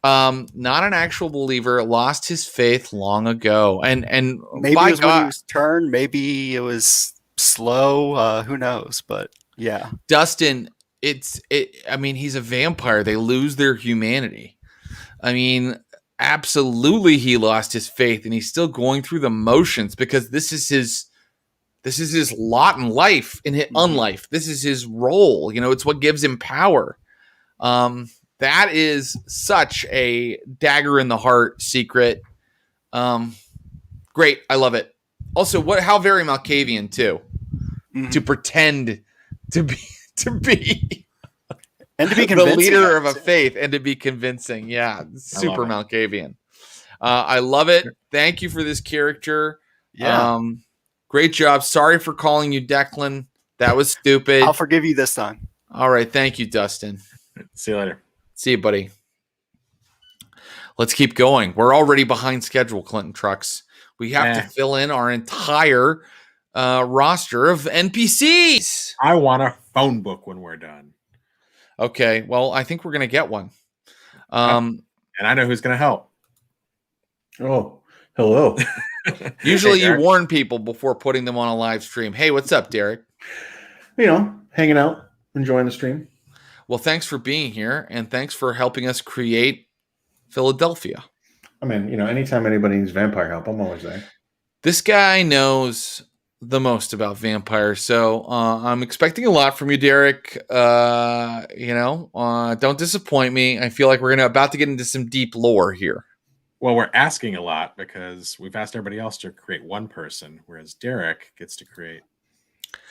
Not an actual believer, lost his faith long ago. And Maybe by it was when he God, was turned. Maybe it was slow. Who knows? But yeah, Dustin, I mean, he's a vampire. They lose their humanity. I mean, absolutely he lost his faith, and he's still going through the motions because this is his lot in life, in his unlife. This is his role. It's what gives him power. That is such a dagger in the heart secret. Great. I love it. Also, how very Malkavian too, to pretend to be and to be the convincing, leader of a faith and to be convincing. Yeah. Super Malkavian. I love it. Thank you for this character. Yeah. Great job. Sorry for calling you Declan. That was stupid. I'll forgive you this time. All right. Thank you, Dustin. See you later. See you, buddy. Let's keep going. We're already behind schedule, Clinton Trucks. We have to fill in our entire roster of NPCs. I want a phone book when we're done. Okay. Well, I think we're going to get one. And I know who's going to help. Oh, hello. Usually Hey, you Derek. warn people before putting them on a live stream. Hey, what's up, Derek? Hanging out, enjoying the stream. Well, thanks for being here, and thanks for helping us create Philadelphia. I mean, anytime anybody needs vampire help, I'm always there. This guy knows the most about vampires, so I'm expecting a lot from you, Derek. Don't disappoint me. I feel like we're about to get into some deep lore here. Well, we're asking a lot because we've asked everybody else to create one person, whereas Derek gets to create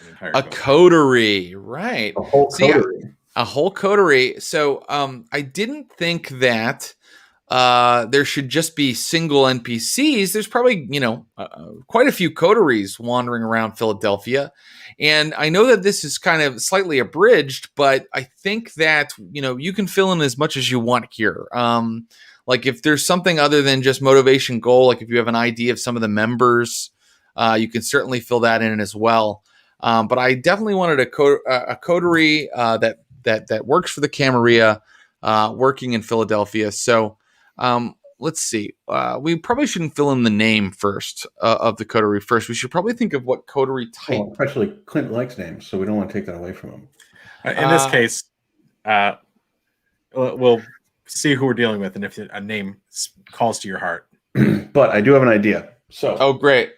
an entire coterie, right? A whole coterie. A whole coterie. So I didn't think that there should just be single NPCs. There's probably, quite a few coteries wandering around Philadelphia. And I know that this is kind of slightly abridged, but I think that, you can fill in as much as you want here. Like if there's something other than just motivation goal, like if you have an idea of some of the members, you can certainly fill that in as well. But I definitely wanted a coterie that works for the Camarilla, working in Philadelphia. So let's see. We probably shouldn't fill in the name first of the coterie first. We should probably think of what coterie type. Well, especially Clint likes names, so we don't want to take that away from him. In this case, we'll see who we're dealing with and if a name calls to your heart. But I do have an idea. So, Oh, great.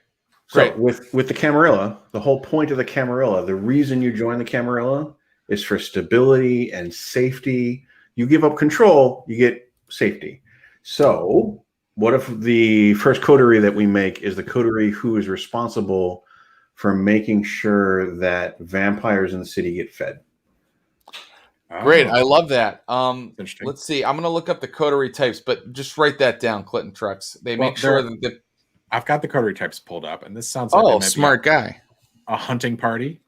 So with the Camarilla, the whole point of the Camarilla, the reason you join the Camarilla is for stability and safety. You give up control, you get safety. So what if the first coterie that we make is the coterie who is responsible for making sure that vampires in the city get fed? Great. I love that. Interesting. Let's see. I'm going to look up the coterie types, but just write that down, Clinton Trucks. They make sure that I've got the coterie types pulled up, and this sounds like smart guy. A hunting party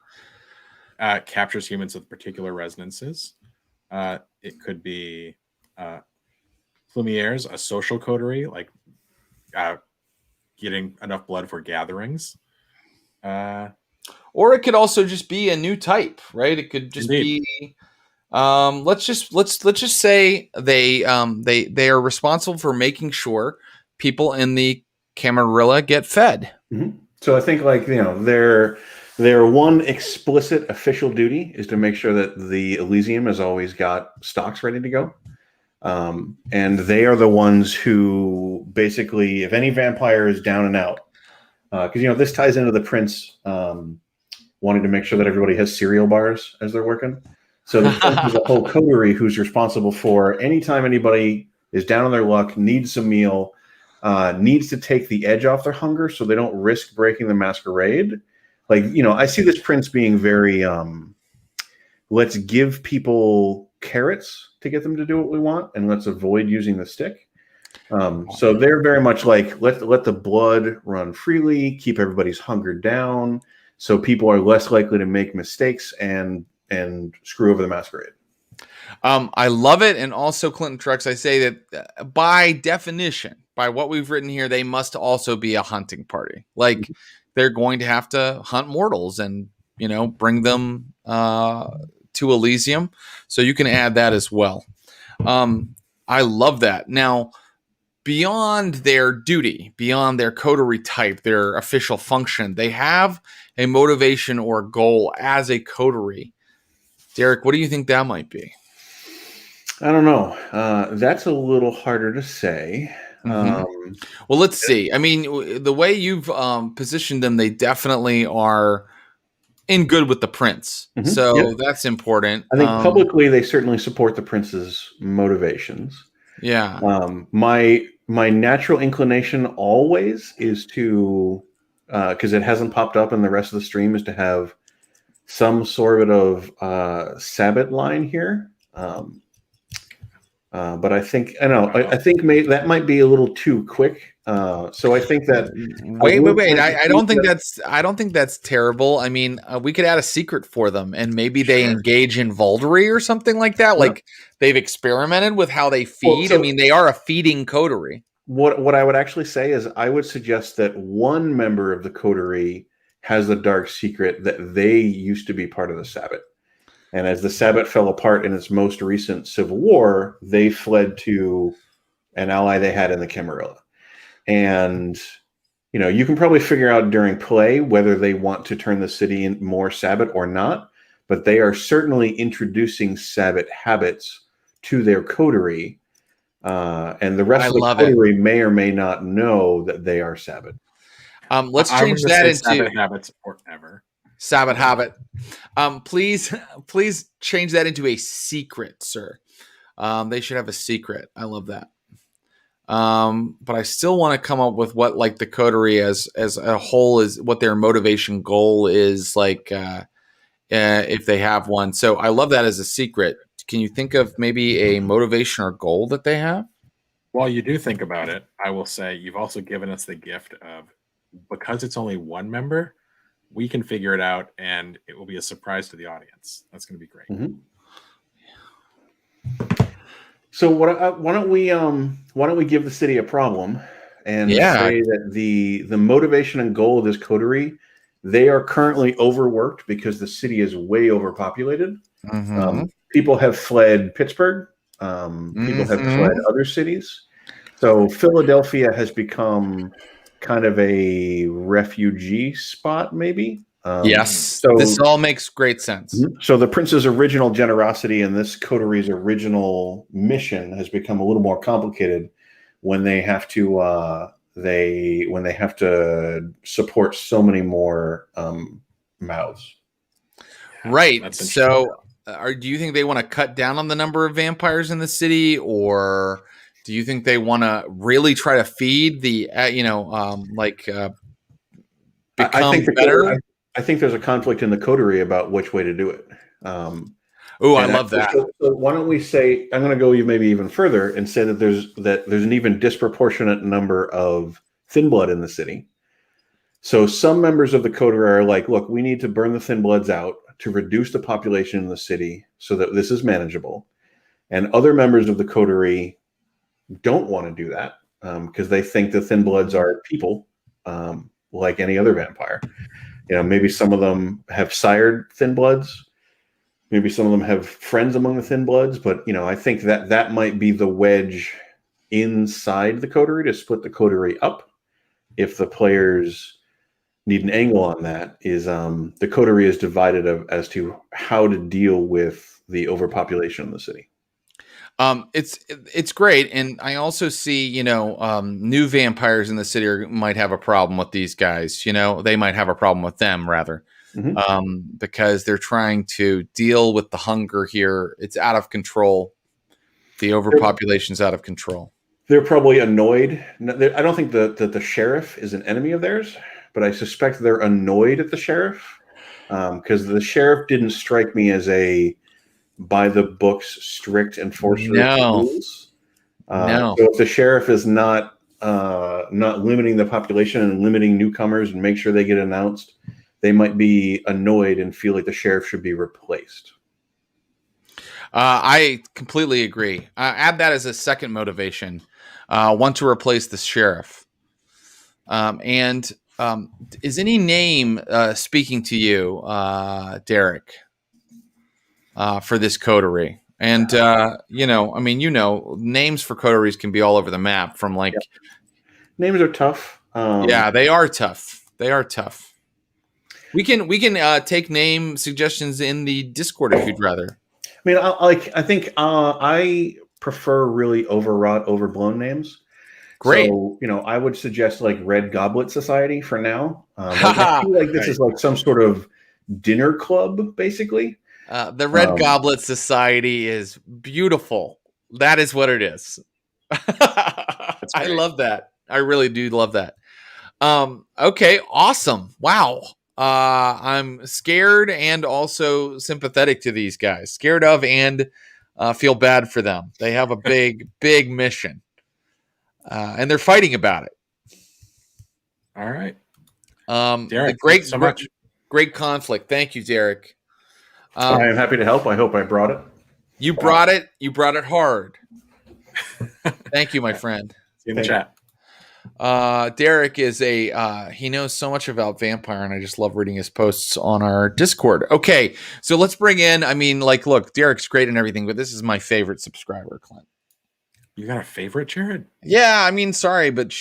captures humans with particular resonances. It could be Plumieres, a social coterie, like getting enough blood for gatherings. Or it could also just be a new type, right? It could just Indeed. be. Let's just say they are responsible for making sure people in the Camarilla get fed. Mm-hmm. So I think, like, you know, their one explicit official duty is to make sure that the Elysium has always got stocks ready to go. And they are the ones who basically, if any vampire is down and out, because, you know, this ties into the Prince wanting to make sure that everybody has cereal bars as they're working. So the Prince is a whole coterie who's responsible for anytime anybody is down on their luck, needs some meal, needs to take the edge off their hunger so they don't risk breaking the Masquerade. Like, you know, I see this Prince being very, let's give people carrots to get them to do what we want, and let's avoid using the stick. So they're very much like, let the blood run freely, keep everybody's hunger down, so people are less likely to make mistakes and screw over the Masquerade. I love it. And also, Clinton Trucks, I say that by definition, by what we've written here, they must also be a hunting party. Like, they're going to have to hunt mortals and, you know, bring them to Elysium. So you can add that as well. I love that. Now, beyond their duty, beyond their coterie type, their official function, they have a motivation or goal as a coterie. Derek, what do you think that might be? I don't know. That's a little harder to say. Mm-hmm. Well, let's see. I mean, the way you've positioned them, they definitely are in good with the Prince. Mm-hmm. So that's important. I think publicly they certainly support the Prince's motivations. Yeah. My natural inclination always is to, because it hasn't popped up in the rest of the stream, is to have some sort of Sabbath line here. But I think I think that might be a little too quick. So I think that wait. I don't think that's terrible. I mean, we could add a secret for them, and maybe they engage in Vauldery or something like that. Like, they've experimented with how they feed. I mean, they are a feeding coterie. What I would actually say is, I would suggest that one member of the coterie has the dark secret that they used to be part of the Sabbath. And as the Sabbath fell apart in its most recent civil war, they fled to an ally they had in the Camarilla. And, you know, you can probably figure out during play whether they want to turn the city in more Sabbath or not. But they are certainly introducing Sabbath habits to their coterie. And the rest of the coterie may or may not know that they are Sabbath. Let's change that into Sabbath habits forever. Sabbath habit. Please change that into a secret, sir. They should have a secret. I love that. But I still want to come up with what, like, the coterie as a whole is, what their motivation goal is, like, if they have one. So I love that as a secret. Can you think of maybe a motivation or goal that they have? While you do think about it, I will say you've also given us the gift of, because it's only one member, we can figure it out, and it will be a surprise to the audience. That's going to be great. Mm-hmm. So why don't we give the city a problem and say that the motivation and goal of this coterie, they are currently overworked because the city is way overpopulated. Mm-hmm. People have fled Pittsburgh. People have fled other cities. So Philadelphia has become kind of a refugee spot, maybe. Yes. So this all makes great sense. So the Prince's original generosity and this coterie's original mission has become a little more complicated when they have to support so many more mouths. Right. So do you think they want to cut down on the number of vampires in the city, or do you think they want to really try to feed the become better? I think there's a conflict in the coterie about which way to do it. I love that. So why don't we say, I'm going to go maybe even further and say that there's an even disproportionate number of thin blood in the city. So some members of the coterie are like, look, we need to burn the thin bloods out to reduce the population in the city so that this is manageable. And other members of the Coterie don't want to do that because they think the Thin Bloods are people like any other vampire. Maybe some of them have sired Thin Bloods. Maybe some of them have friends among the Thin Bloods. But, I think that might be the wedge inside the Coterie to split the Coterie up. If the players need an angle on that, is the Coterie is divided as to how to deal with the overpopulation in the city. It's great, and I also see new vampires in the city might have a problem with these guys. They might have a problem with them rather, because they're trying to deal with the hunger here. It's out of control. The overpopulation's out of control. They're probably annoyed. I don't think that the sheriff is an enemy of theirs, but I suspect they're annoyed at the sheriff because the sheriff didn't strike me as a by the books strict enforcer of rules. So if the sheriff is not limiting the population and limiting newcomers and make sure they get announced, they might be annoyed and feel like the sheriff should be replaced. I completely agree. Add that as a second motivation. Want to replace the sheriff. And is any name speaking to you, Derek? For this coterie. And, names for coteries can be all over the map from Names are tough. Yeah, they are tough. They are tough. We can take name suggestions in the Discord if you'd rather. I mean, I think I prefer really overwrought, overblown names. Great. So, I would suggest Red Goblet Society for now. I feel like this is some sort of dinner club, basically. The Red Goblet Society is beautiful. That is what it is. I love that. I really do love that. Okay, awesome. Wow. I'm scared and also sympathetic to these guys. Scared of and feel bad for them. They have a big, big mission. And they're fighting about it. All right. Derek, thank you so much. Great conflict. Thank you, Derek. I am happy to help. I hope I brought it. You brought it. You brought it hard. Thank you, my friend. See you in the chat. Derek is he knows so much about vampire, and I just love reading his posts on our Discord. Okay, so let's bring in. Look, Derek's great and everything, but this is my favorite subscriber, Clint. You got a favorite, Jared? Yeah, sorry, but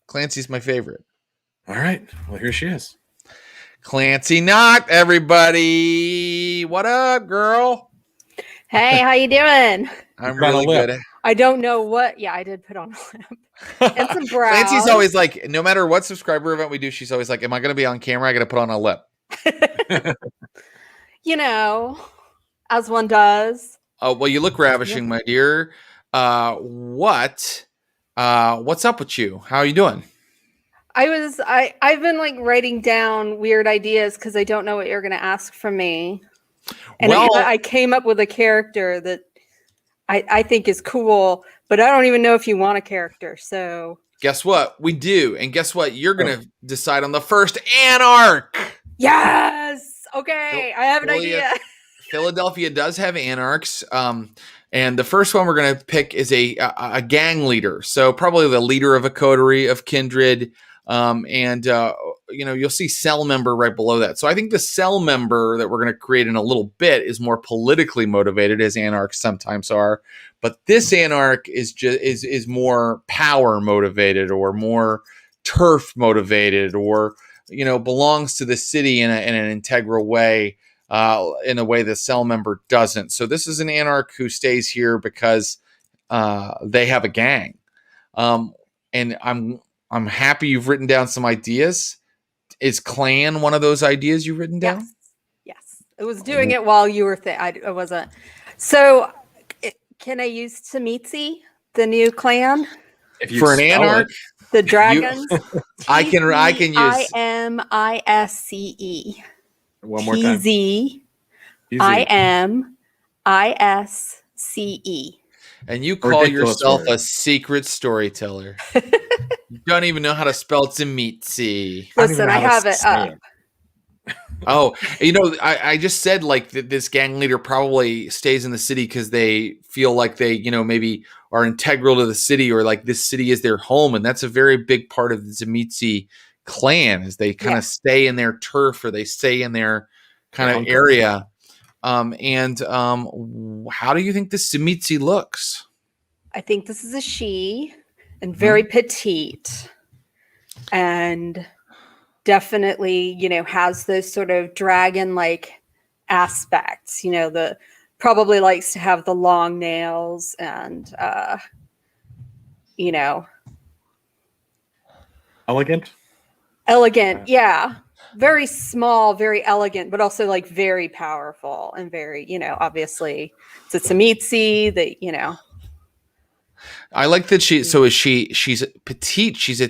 Clancy's my favorite. All right. Well, here she is. Clancy knocked, everybody. What up, girl? Hey, how you doing? I'm really good. I don't know what. Yeah, I did put on a lip and some brows. Clancy's always no matter what subscriber event we do, she's always like, am I going to be on camera? I got to put on a lip. As one does. Oh, well, you look ravishing, my dear. What's up with you? How are you doing? I've been writing down weird ideas because I don't know what you're going to ask from me. And I came up with a character that I think is cool, but I don't even know if you want a character. So guess what? We do. And guess what? You're going to decide on the first Anarch. Yes. Okay. I have an idea. Philadelphia does have Anarchs. And the first one we're going to pick is a gang leader. So probably the leader of a coterie of kindred. You'll see cell member right below that. So I think the cell member that we're going to create in a little bit is more politically motivated, as Anarchs sometimes are. But this Anarch is more power motivated, or more turf motivated, or belongs to the city in an integral way, in a way the cell member doesn't. So this is an Anarch who stays here because they have a gang, and I'm happy you've written down some ideas. Is clan one of those ideas you've written down? Yes. I was doing it while you were I wasn't. So can I use Tamitsi, the new clan? For an Anarch? The dragons? I can use Timisce. One more time. Timisce. And you call yourself a secret storyteller. You don't even know how to spell Tamitsi. Listen, I have it up. Oh, I just said like this gang leader probably stays in the city because they feel like they, maybe are integral to the city, or like this city is their home. And that's a very big part of the Tzimisce clan, is they kind of stay in their turf, or they stay in their kind of area. How do you think this Tzimisce looks? I think this is a she, and very petite, and definitely, has those sort of dragon-like aspects. The probably likes to have the long nails and, elegant. Yeah. Very small, very elegant, but also like very powerful and very, obviously it's a Tzimisce that, I like that she's petite. She's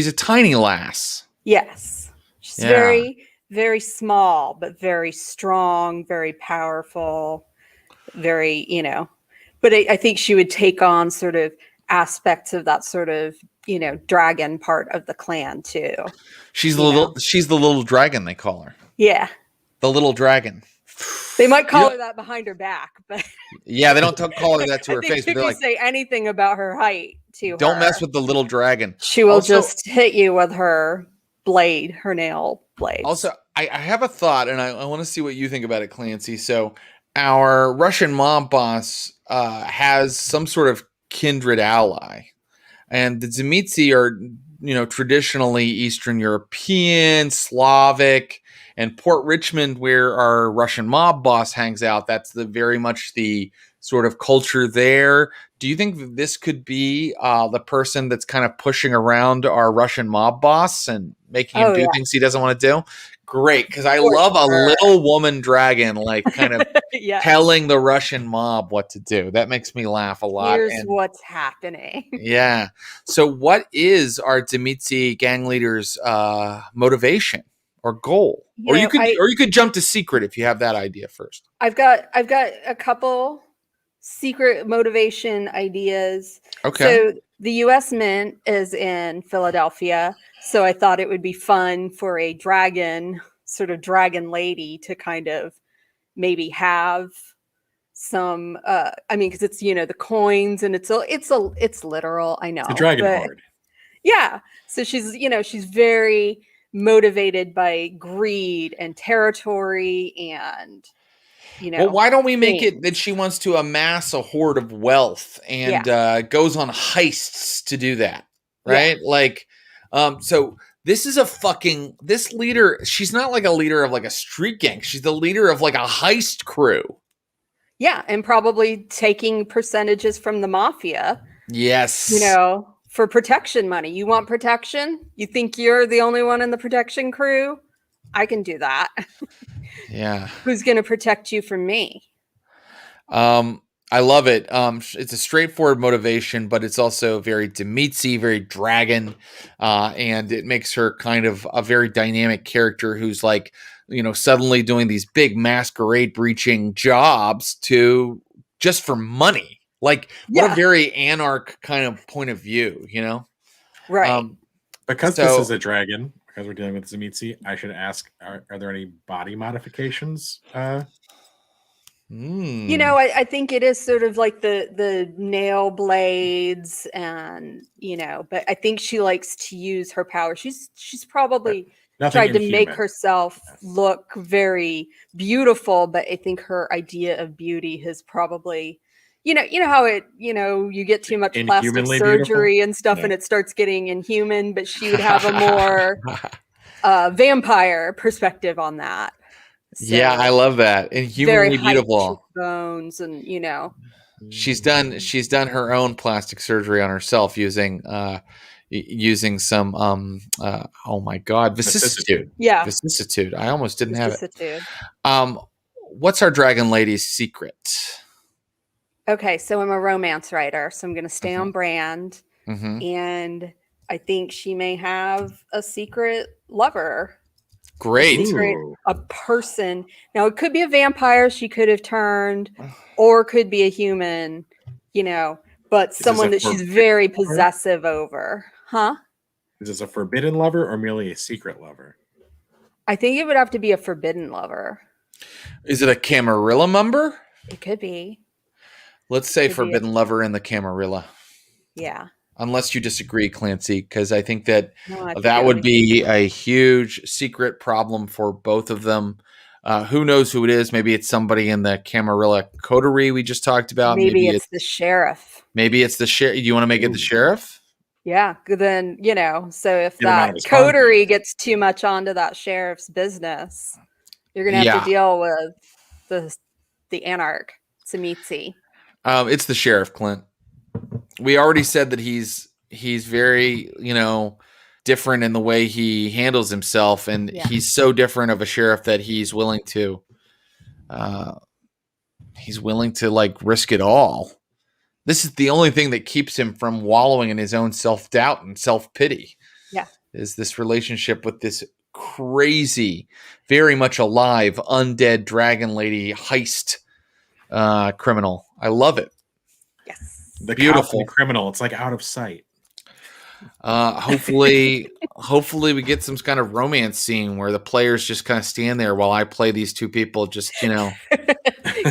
a tiny lass. Yes. She's very, very small, but very strong, very powerful, very, but I think she would take on sort of aspects of that sort of, dragon part of the clan too. She's the little dragon, they call her. Yeah. The little dragon. They might call her that behind her back, but yeah, they don't call her that to her face. If you say anything about her height to her, don't mess with the little dragon. She will just hit you with her blade, her nail blade. Also, I have a thought, and I want to see what you think about it, Clancy. So, our Russian mob boss has some sort of kindred ally, and the Tzimisce are, traditionally Eastern European, Slavic. And Port Richmond, where our Russian mob boss hangs out, that's very much the sort of culture there. Do you think that this could be the person that's kind of pushing around our Russian mob boss and making him do things he doesn't want to do? Great, because I love a little woman dragon, like kind of telling the Russian mob what to do. That makes me laugh a lot. Here's what's happening. Yeah. So what is our Tzimisce gang leader's motivation or goal? You could jump to secret if you have that idea first. I've got a couple secret motivation ideas. Okay. So the US Mint is in Philadelphia. So I thought it would be fun for a dragon, sort of dragon lady, to kind of maybe have some because it's the coins, and it's literal, I know. The dragon board. Yeah. So she's very motivated by greed and territory and well, why don't we make it that she wants to amass a hoard of wealth and goes on heists to do that, right? So this is this leader, she's not like a leader of like a street gang, she's the leader of like a heist crew. Yeah, and probably taking percentages from the mafia. Yes. For protection money. You want protection? You think you're the only one in the protection crew? I can do that. Yeah. Who's going to protect you from me? I love it. It's a straightforward motivation, but it's also very Tzimisce, very dragon, and it makes her kind of a very dynamic character who's like, suddenly doing these big masquerade breaching jobs just for money. Like, what a very Anarch kind of point of view, Right. Because this is a dragon, because we're dealing with Tzimisce, I should ask, are there any body modifications? I think it is sort of like the nail blades and, but I think she likes to use her power. She's probably tried to make herself look very beautiful, but I think her idea of beauty has probably... how it, you get too much plastic surgery and stuff and it starts getting inhuman, but she would have a more vampire perspective on that. So, yeah, I love that. Inhumanly beautiful. Bones and, She's done her own plastic surgery on herself using some oh my god, vicissitude. Yeah. Vicissitude. I almost didn't have it. What's our dragon lady's secret? Okay, so I'm a romance writer, so I'm going to stay on brand. And I think she may have a secret lover. Great. A person. Now, it could be a vampire she could have turned, or could be a human, but someone that she's very possessive over. Huh? Is this a forbidden lover or merely a secret lover? I think it would have to be a forbidden lover. Is it a Camarilla member? It could be. Let's say Could be forbidden lover in the Camarilla. Yeah. Unless you disagree, Clancy, because I think that No, I think that it would be a huge secret problem for both of them. Who knows who it is? Maybe it's somebody in the Camarilla Coterie we just talked about. Maybe it's the sheriff. Maybe it's the sheriff. You want to make it the sheriff? Yeah, then, so if Get him out of that his coterie gets too much onto that sheriff's business, you're going to have to deal with the Anarch, Samitsi. It's the sheriff, Clint. We already said that he's very, different in the way he handles himself, and he's so different of a sheriff that he's willing to like risk it all. This is the only thing that keeps him from wallowing in his own self-doubt and self-pity. Yeah. Is this relationship with this crazy, very much alive, undead dragon lady heist criminal. I love it. Yes. The Beautiful criminal. It's like out of sight. Hopefully we get some kind of romance scene where the players just kind of stand there while I play these two people, just Kiss,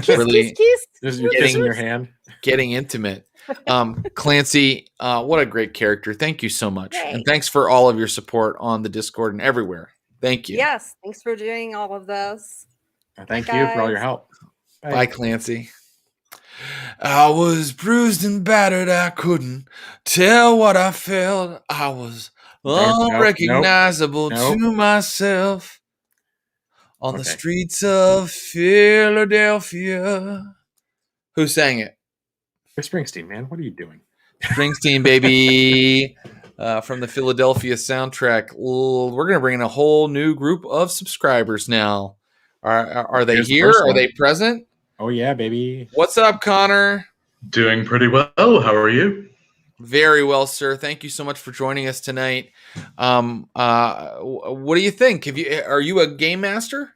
really kiss. Just you're kissing your hand. getting intimate. Clancy, what a great character. Thank you so much. Yay. And thanks for all of your support on the Discord and everywhere. Thank you. Yes, thanks for doing all of this. Thank you for all your guys. help. Bye, Clancy. I was bruised and battered. I couldn't tell what I felt. I was unrecognizable nope. to myself on the Okay. streets of Philadelphia. Who sang it? Chris Springsteen, man, what are you doing? Springsteen, baby. From the Philadelphia soundtrack. We're going to bring in a whole new group of subscribers now. Are they Here's the here? first Are one. they present? Oh yeah, baby. What's up, Connor? Doing pretty well. How are you? Very well, sir. Thank you so much for joining us tonight. What do you think? Are you a game master?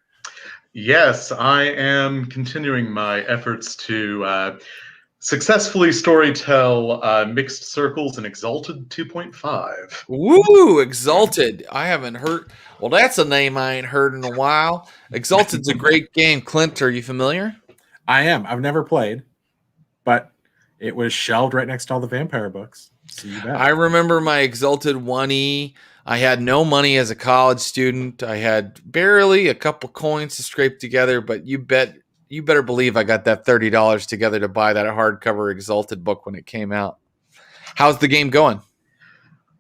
Yes, I am continuing my efforts to successfully storytell Mixed Circles and Exalted 2.5. Woo! Exalted. I haven't heard. Well, that's a name I ain't heard in a while. Exalted's a great game. Clint, are you familiar? I am. I've never played, but it was shelved right next to all the vampire books. So you bet. I remember my Exalted 1E. I had no money as a college student. I had barely a couple coins to scrape together, but you better believe I got that $30 together to buy that hardcover Exalted book when it came out. How's the game going?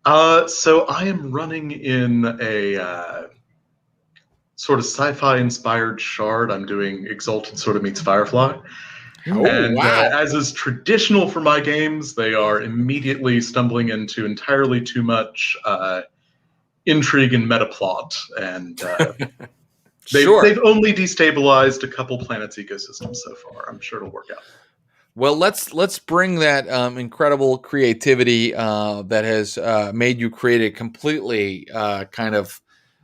So I am running in a sort of sci-fi inspired shard. I'm doing Exalted sort of meets Firefly. Oh, And wow. as is traditional for my games, they are immediately stumbling into entirely too much intrigue and meta plot. And they've only destabilized a couple planets' ecosystems so far. I'm sure it'll work out. Well, let's bring that incredible creativity that has made you create a completely kind of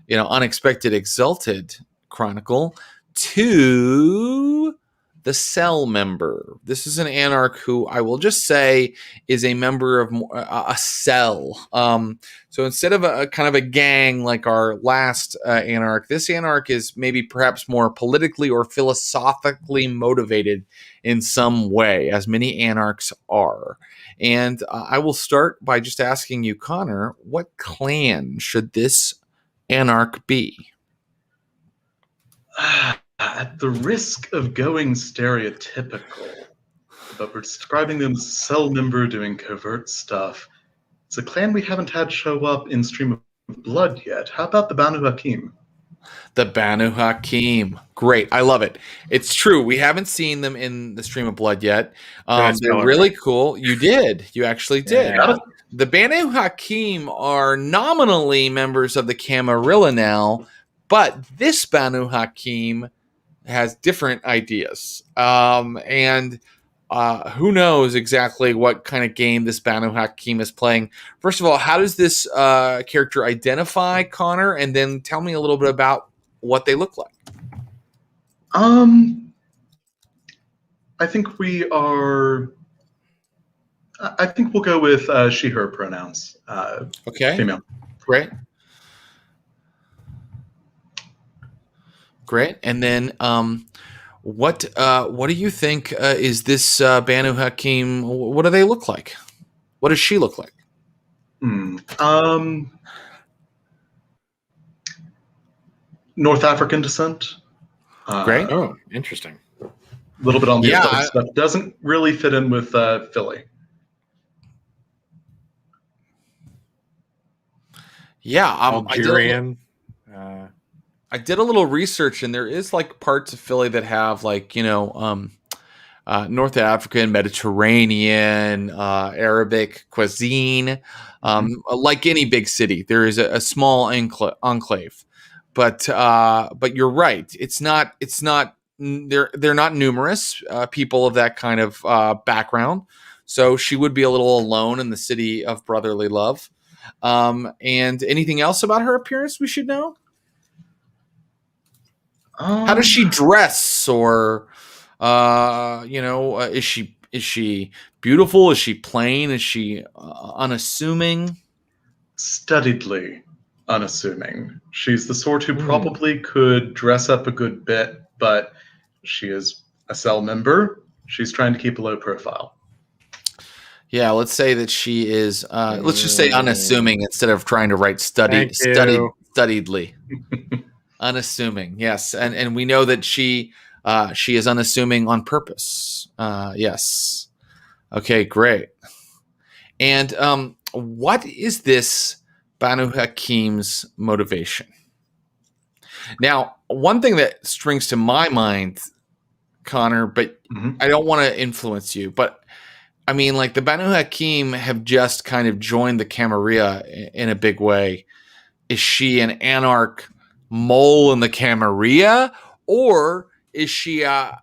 unexpected Exalted chronicle to the Cell member. This is an Anarch who I will just say is a member of a cell. So instead of a kind of a gang like our last Anarch, this Anarch is maybe perhaps more politically or philosophically motivated in some way, as many Anarchs are. And I will start by just asking you, Connor, what clan should this Anarch be? At the risk of going stereotypical, but we're describing them as a cell member doing covert stuff, it's a clan we haven't had show up in Stream of Blood yet. How about the Banu Hakim? The Banu Hakim. Great. I love it. It's true. We haven't seen them in the Stream of Blood yet. They're really cool. You did. You actually did. Yeah. The Banu Hakim are nominally members of the Camarilla now, but this Banu Hakim has different ideas. And who knows exactly what kind of game this Banu Hakim is playing. First of all, how does this character identify, Connor? And then tell me a little bit about what they look like. I think we'll go with she, her pronouns. Okay. Female. Great. Great. And then what do you think is this Banu Hakim? What do they look like? What does she look like? North African descent. Great. Oh, interesting. A little bit on the Yeah, aesthetic stuff. Doesn't really fit in with Philly. Yeah, Algerian. I did a little research, and there is like parts of Philly that have like North African, Mediterranean, Arabic cuisine. Like any big city, there is a small enclave, but you're right. It's not. They're not numerous people of that kind of background. So she would be a little alone in the city of brotherly love. And anything else about her appearance we should know? How does she dress, or is she beautiful? Is she plain? Is she unassuming? Studiedly unassuming. She's the sort who probably could dress up a good bit, but she is a cell member. She's trying to keep a low profile. Yeah, let's say that she is. Let's just say unassuming instead of trying to write studiedly. Unassuming, yes, and we know that she is unassuming on purpose. Yes. Okay, great. And what is this Banu Hakim's motivation? Now, one thing that springs to my mind, Connor, but I don't want to influence you, but I mean, like the Banu Hakim have just kind of joined the Camarilla in a big way. Is she an Anarch mole in the Camarilla, or is she a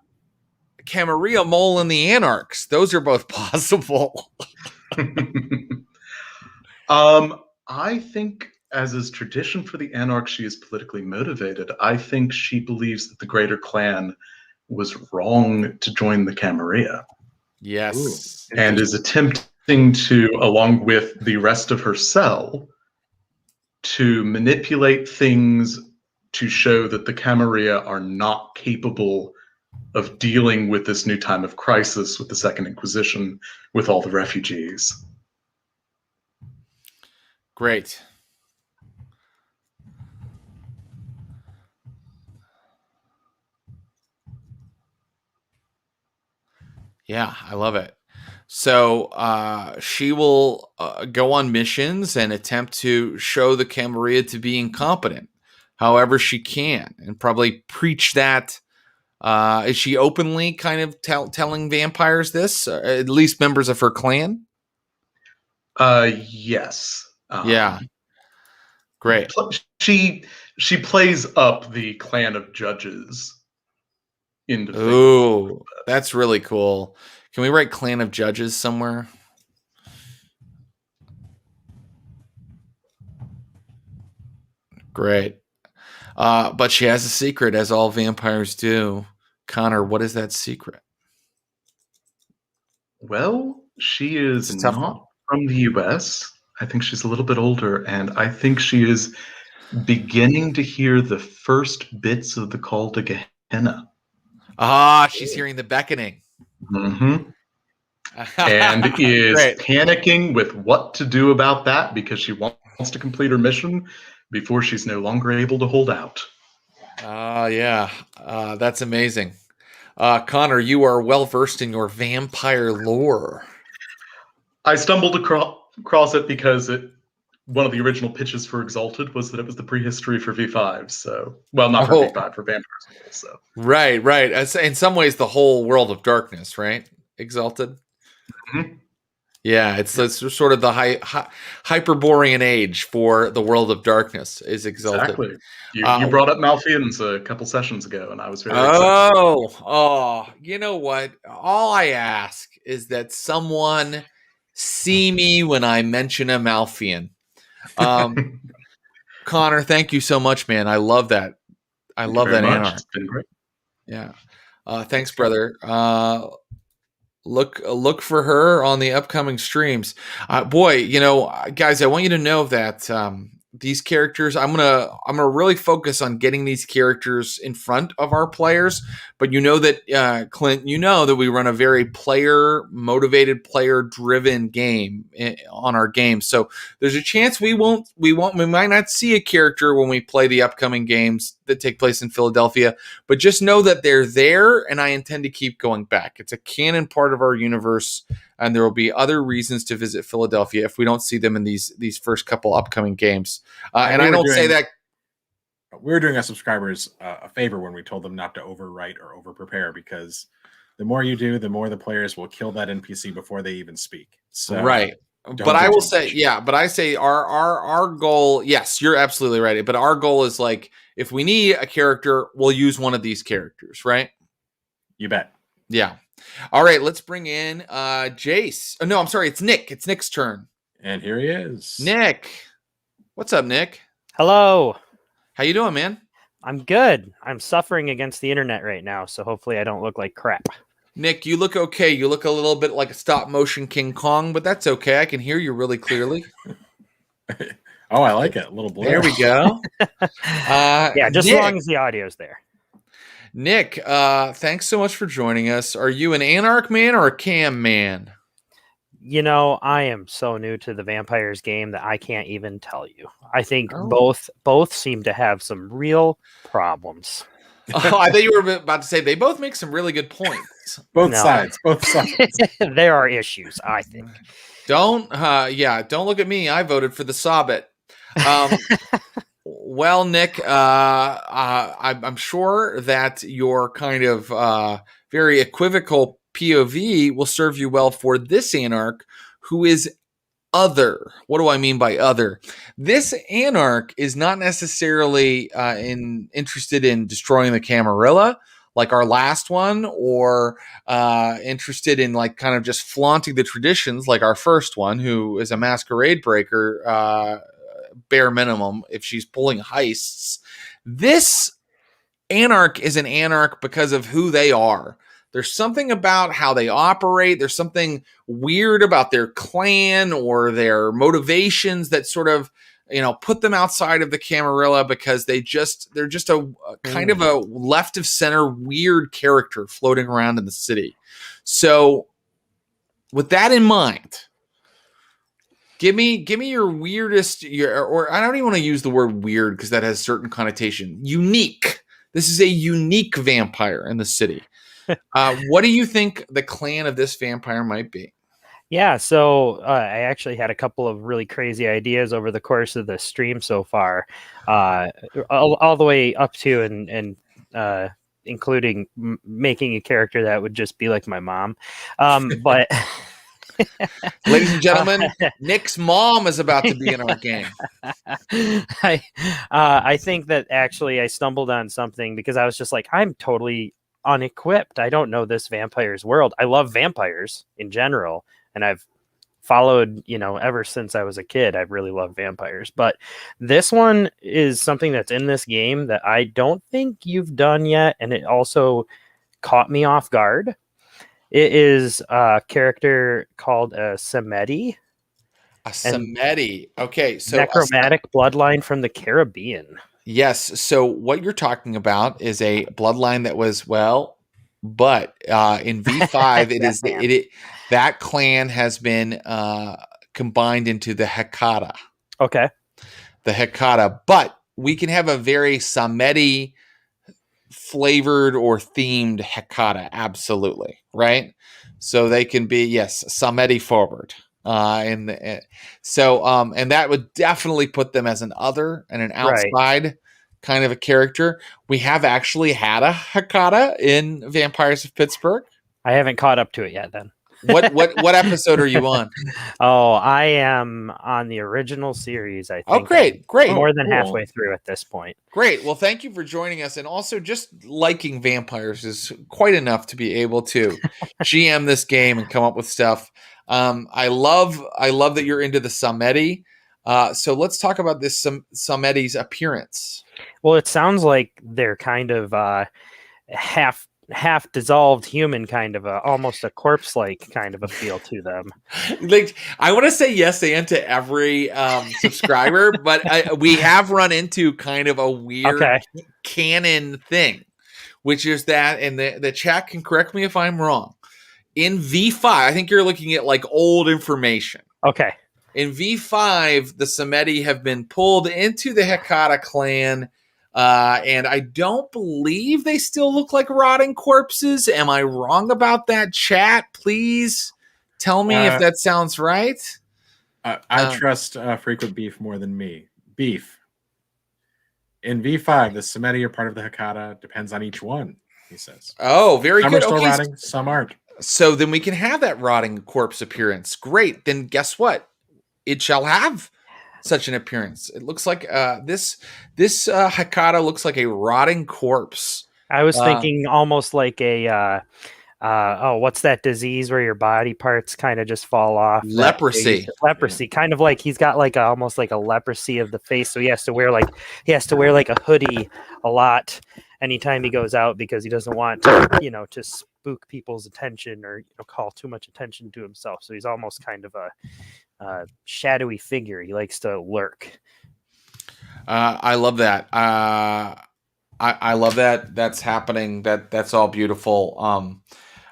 Camarilla mole in the Anarchs? Those are both possible. I think, as is tradition for the Anarch, she is politically motivated. I think she believes that the greater clan was wrong to join the Camarilla. Yes. And is attempting to, along with the rest of her cell, to manipulate things to show that the Camarilla are not capable of dealing with this new time of crisis with the Second Inquisition, with all the refugees. Great. Yeah, I love it. So she will go on missions and attempt to show the Camarilla to be incompetent however she can, and probably preach that. Is she openly kind of telling vampires this, at least members of her clan? Yes. Yeah. Great. She plays up the clan of judges into things. Ooh, that's really cool. Can we write clan of judges somewhere? Great. But she has a secret, as all vampires do. Connor, what is that secret? Well, she is not from the US. I think she's a little bit older, and I think she is beginning to hear the first bits of the call to Gehenna. Ah, she's hearing the beckoning. Mm-hmm. And is panicking with what to do about that, because she wants to complete her mission before she's no longer able to hold out. Yeah. That's amazing. Connor, you are well versed in your vampire lore. I stumbled across it because one of the original pitches for Exalted was that it was the prehistory for V5. So, well, not for V5, for vampires. So. Right. In some ways, the whole world of darkness, right? Exalted. Mm-hmm. Yeah, it's sort of the Hyperborean age for the world of darkness is Exalted. Exactly. You brought up Malfeans a couple sessions ago, and I was very excited. Oh, you know what? All I ask is that someone see me when I mention a Malfean. Connor, thank you so much, man. I love that. I love that Anarch. It's been great. Yeah. Thanks, brother. Look for her on the upcoming streams. Boy, guys, I want you to know that these characters. I'm gonna really focus on getting these characters in front of our players. But you know that Clint, you know that we run a very player motivated, player driven game on our game. So there's a chance we might not see a character when we play the upcoming games that take place in Philadelphia. But just know that they're there, and I intend to keep going back. It's a canon part of our universe. And there will be other reasons to visit Philadelphia if we don't see them in these first couple upcoming games. And I don't say that. We were doing our subscribers a favor when we told them not to overwrite or over-prepare, because the more you do, the more the players will kill that NPC before they even speak. So, right. But I will say, but I say our goal, yes, you're absolutely right. But our goal is like, if we need a character, we'll use one of these characters, right? You bet. Yeah. All right, let's bring in Jase. Oh, no, I'm sorry. It's Nick. It's Nick's turn. And here he is. Nick. What's up, Nick? Hello. How you doing, man? I'm good. I'm suffering against the internet right now, so hopefully I don't look like crap. Nick, you look okay. You look a little bit like a stop-motion King Kong, but that's okay. I can hear you really clearly. Oh, I like it. A little blur. There we go. Yeah, just Nick, as long as the audio's there. Nick, thanks so much for joining us. Are you an Anarch man or a Cam man? You know, I am so new to the Vampires game that I can't even tell you. I think both seem to have some real problems. Oh, I thought you were about to say they both make some really good points. Both sides. There are issues, I think. Don't look at me. I voted for the Sobbit. Well, Nick, I'm sure that your kind of very equivocal POV will serve you well for this Anarch, who is other. What do I mean by other? This Anarch is not necessarily interested in destroying the Camarilla like our last one, or interested in like kind of just flaunting the traditions like our first one, who is a masquerade breaker, bare minimum, if she's pulling heists. This Anarch is an Anarch because of who they are. There's something about how they operate. There's something weird about their clan or their motivations that sort of, put them outside of the Camarilla, because they're just a kind of a left of center weird character floating around in the city. So with that in mind, give me your weirdest, or I don't even want to use the word weird because that has certain connotation. Unique. This is a unique vampire in the city. What do you think the clan of this vampire might be? Yeah, so I actually had a couple of really crazy ideas over the course of the stream so far, all the way up to and including making a character that would just be like my mom. But ladies and gentlemen, Nick's mom is about to be in our game. I think that actually I stumbled on something because I was just like, I'm totally unequipped. I don't know this vampire's world. I love vampires in general, and I've followed, ever since I was a kid. I've really loved vampires, but this one is something that's in this game that I don't think you've done yet, and it also caught me off guard. It is a character called a Samedi. A Samedi. Okay, so necromantic bloodline from the Caribbean. Yes. So what you're talking about is a bloodline that was but in V5 that clan has been combined into the Hecata. Okay. The Hecata, but we can have a very Samedi flavored or themed Hecata, absolutely, right? So they can be Samedi forward. And that would definitely put them as an other and an outside kind of a character. We have actually had a Hecata in Vampires of Pittsburgh. I haven't caught up to it yet then. What episode are you on? Oh, I am on the original series, I think. Oh, great. More than halfway through at this point. Great. Well, thank you for joining us. And also just liking vampires is quite enough to be able to GM this game and come up with stuff. I love that you're into the Samedi. So let's talk about this Samedi's appearance. Well, it sounds like they're kind of half half dissolved human kind of almost a corpse like kind of a feel to them. Like, I want to say yes and to every subscriber, but we have run into kind of a weird canon thing, which is that, and the chat can correct me if I'm wrong. In V5, I think you're looking at like old information. Okay. In V5, the Samedi have been pulled into the Hecata clan, and I don't believe they still look like rotting corpses. Am I wrong about that, chat? Please tell me if that sounds right. I trust Frequent Beef more than me. Beef. In V5, the Samedi are part of the Hecata. Depends on each one, he says. Oh, very good. Some are still rotting, some aren't. So then we can have that rotting corpse appearance. Great. Then guess what? It shall have such an appearance. It looks like this Hecata looks like a rotting corpse. I was thinking almost like a what's that disease where your body parts kind of just fall off? Leprosy. Leprosy. Kind of like he's got like almost like a leprosy of the face. So he has to wear like a hoodie a lot anytime he goes out because he doesn't want to, to spook people's attention or call too much attention to himself. So he's almost kind of a shadowy figure. He likes to lurk. I love that. I love that. That's happening. That's all beautiful.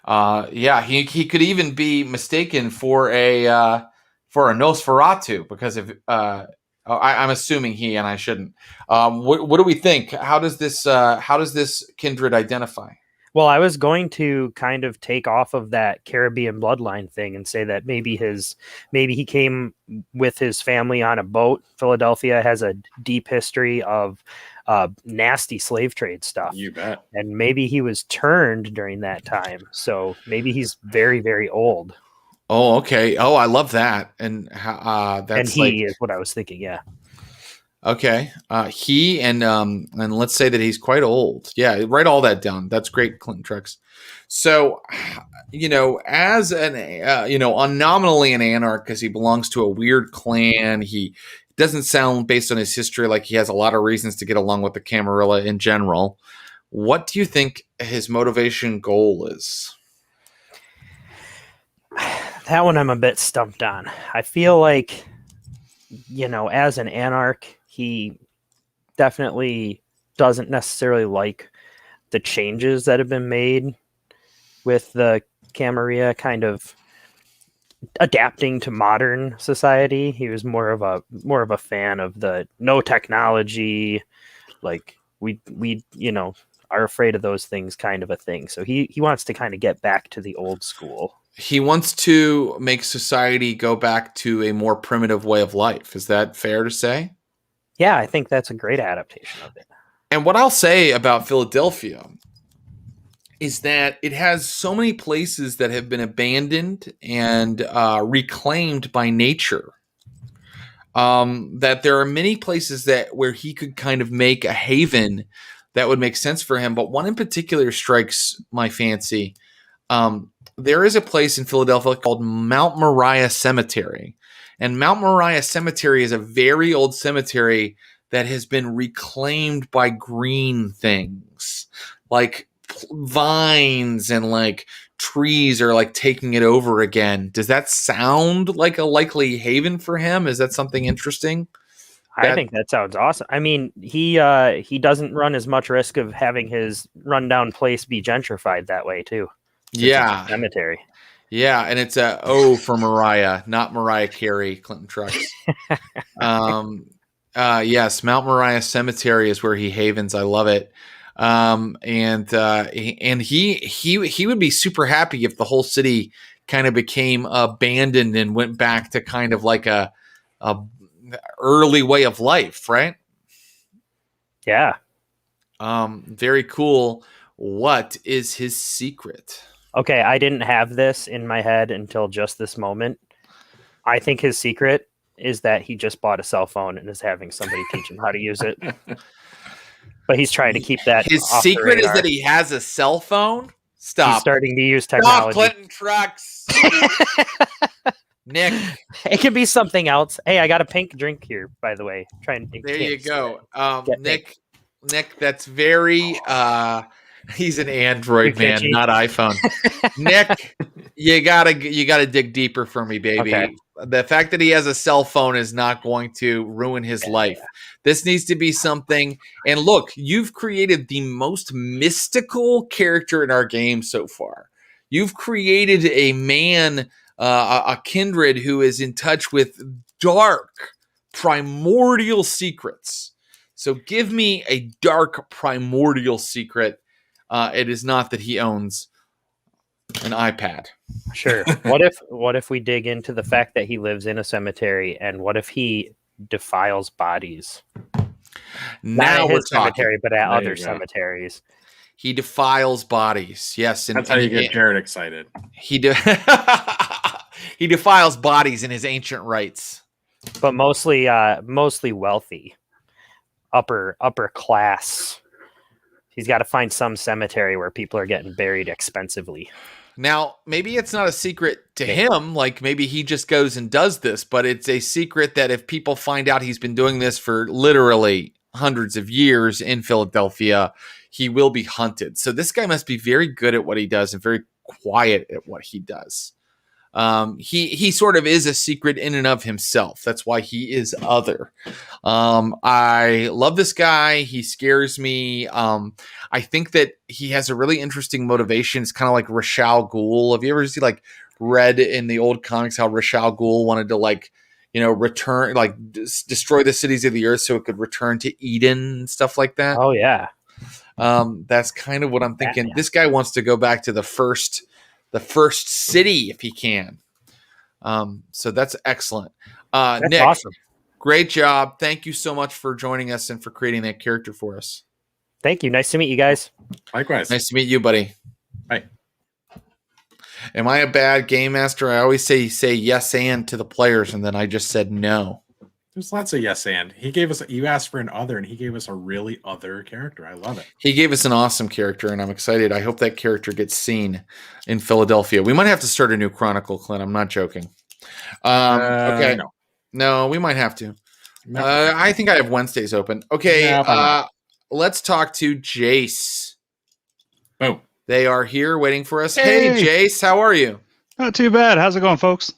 Yeah, he could even be mistaken for a Nosferatu because of I'm assuming he, and I shouldn't. What do we think? How does this kindred identify? Well, I was going to kind of take off of that Caribbean bloodline thing and say that maybe he came with his family on a boat. Philadelphia has a deep history of nasty slave trade stuff. You bet. And maybe he was turned during that time. So maybe he's very, very old. Oh, okay. Oh, I love that. And that's and he is what I was thinking. Yeah. Okay. He and let's say that he's quite old. Yeah, write all that down. That's great, Clinton Trex. So, as an nominally an Anarch because he belongs to a weird clan. He doesn't sound, based on his history, like he has a lot of reasons to get along with the Camarilla in general. What do you think his motivation goal is? That one I'm a bit stumped on. I feel like, as an Anarch, he definitely doesn't necessarily like the changes that have been made with the Camarilla kind of adapting to modern society. He was more of a fan of the no technology, like we are afraid of those things kind of a thing. So he wants to kind of get back to the old school. He wants to make society go back to a more primitive way of life. Is that fair to say? Yeah, I think that's a great adaptation of it. And what I'll say about Philadelphia is that it has so many places that have been abandoned and reclaimed by nature. That there are many places where he could kind of make a haven that would make sense for him. But one in particular strikes my fancy. There is a place in Philadelphia called Mount Moriah Cemetery. And Mount Moriah Cemetery is a very old cemetery that has been reclaimed by green things. Like vines and like trees are like taking it over again. Does that sound like a likely haven for him? Is that something interesting? I think that sounds awesome. I mean, he doesn't run as much risk of having his rundown place be gentrified that way too. Yeah. Cemetery. Yeah, and it's a O for Mariah, not Mariah Carey, Clinton Trucks. Yes, Mount Moriah Cemetery is where he havens. I love it. And he would be super happy if the whole city kind of became abandoned and went back to kind of like a early way of life, right? Yeah. Very cool. What is his secret? Okay, I didn't have this in my head until just this moment. I think his secret is that he just bought a cell phone and is having somebody teach him how to use it. But he's trying to keep that. His secret is that he has a cell phone? Stop. He's starting to use technology. Stop, Clinton Trucks. Nick. It could be something else. Hey, I got a pink drink here, by the way. There you go. Nick, that's very He's an Android man, not iPhone. Nick, you gotta dig deeper for me, baby. Okay. The fact that he has a cell phone is not going to ruin his life. This needs to be something. And look, you've created the most mystical character in our game so far. You've created a man, a kindred who is in touch with dark, primordial secrets. So give me a dark, primordial secret. It is not that he owns an iPad. Sure. What if we dig into the fact that he lives in a cemetery, and what if he defiles bodies? Now Not at we're his cemetery, talking. but at There other you go. cemeteries. He defiles bodies. Yes, and That's how you get Jared excited. he he defiles bodies in his ancient rites. But mostly wealthy, upper class. He's got to find some cemetery where people are getting buried expensively. Now, maybe it's not a secret to him, like maybe he just goes and does this, but it's a secret that if people find out he's been doing this for literally hundreds of years in Philadelphia, he will be hunted. So this guy must be very good at what he does and very quiet at what he does. He sort of is a secret in and of himself. That's why he is other. I love this guy. He scares me. I think that he has a really interesting motivation. It's kind of like Ra's al Ghul. Have you ever read in the old comics how Ra's al Ghul wanted to return, destroy the cities of the earth so it could return to Eden and stuff like that? Oh yeah. That's kind of what I'm thinking. Batman. This guy wants to go back to the first city if he can. So that's excellent. That's Nick, awesome. great job. Thank you so much for joining us and for creating that character for us. Thank you. Nice to meet you guys. Likewise. Nice to meet you, buddy. Bye. Am I a bad game master? I always say yes and to the players, and then I just said no. There's lots of yes and. You asked for an other, and he gave us a really other character. I love it. He gave us an awesome character, and I'm excited. I hope that character gets seen in Philadelphia. We might have to start a new Chronicle, Clint. I'm not joking. Okay. No, we might have to. No. I think I have Wednesdays open. Okay. No, Let's talk to Jase. Boom. They are here waiting for us. Hey, Jase, how are you? Not too bad. How's it going, folks?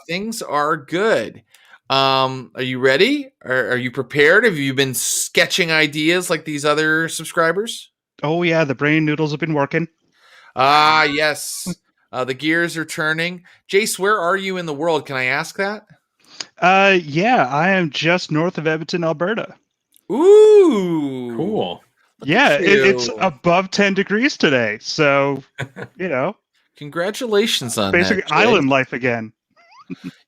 Things are good. Are you ready? Are you prepared? Have you been sketching ideas like these other subscribers? Oh, yeah. The brain noodles have been working. Yes. The gears are turning. Jase, where are you in the world? Can I ask that? Yeah, I am just north of Edmonton, Alberta. Ooh. Cool. Yeah, it's above 10 degrees today. So, Congratulations on basically that. island life again.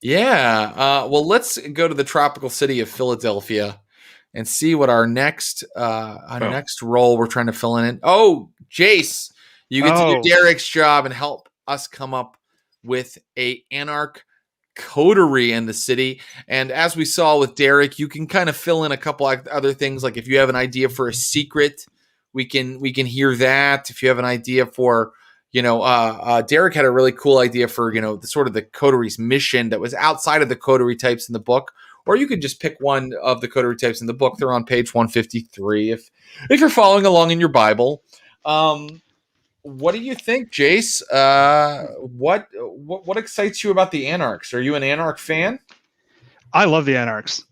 Yeah. Well, let's go to the tropical city of Philadelphia and see what our next role we're trying to fill in. Oh, Jase, you get to do Derek's job and help us come up with a Anarch Coterie in the city. And as we saw with Derek, you can kind of fill in a couple other things. Like if you have an idea for a secret, we can hear that. If you have an idea for, Derek had a really cool idea for, the Coterie's mission that was outside of the Coterie types in the book. Or you could just pick one of the Coterie types in the book. They're on page 153 if you're following along in your Bible. What do you think, Jase? What excites you about the Anarchs? Are you an Anarch fan? I love the Anarchs.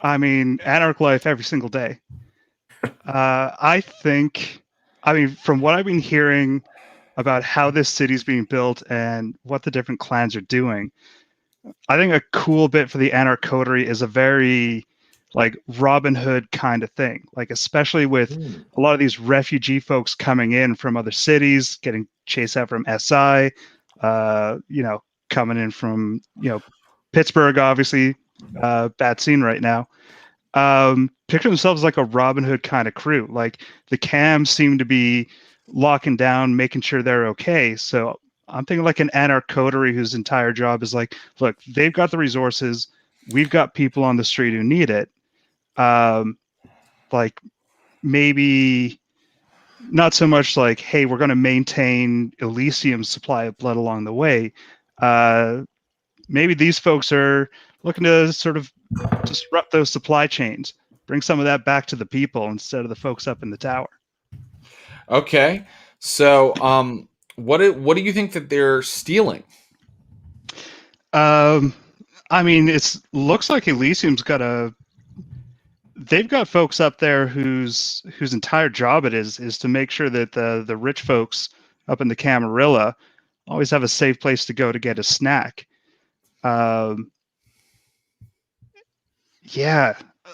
I mean, Anarch life every single day. I think, from what I've been hearing about how this city's being built and what the different clans are doing, I think a cool bit for the Anarch Coterie is a very Robin Hood kind of thing, especially with a lot of these refugee folks coming in from other cities, getting chased out from SI, coming in from, Pittsburgh, obviously, bad scene right now. Picture themselves like a Robin Hood kind of crew. The cams seem to be locking down, making sure they're okay. So I'm thinking like an Anarch Coterie whose entire job is look, they've got the resources. We've got people on the street who need it. Maybe not so much hey, we're going to maintain Elysium's supply of blood along the way. Maybe these folks are looking to sort of disrupt those supply chains, bring some of that back to the people instead of the folks up in the tower. Okay. So, what do you think that they're stealing? I mean, looks like Elysium's they've got folks up there whose entire job it is to make sure that the rich folks up in the Camarilla always have a safe place to go to get a snack. Yeah,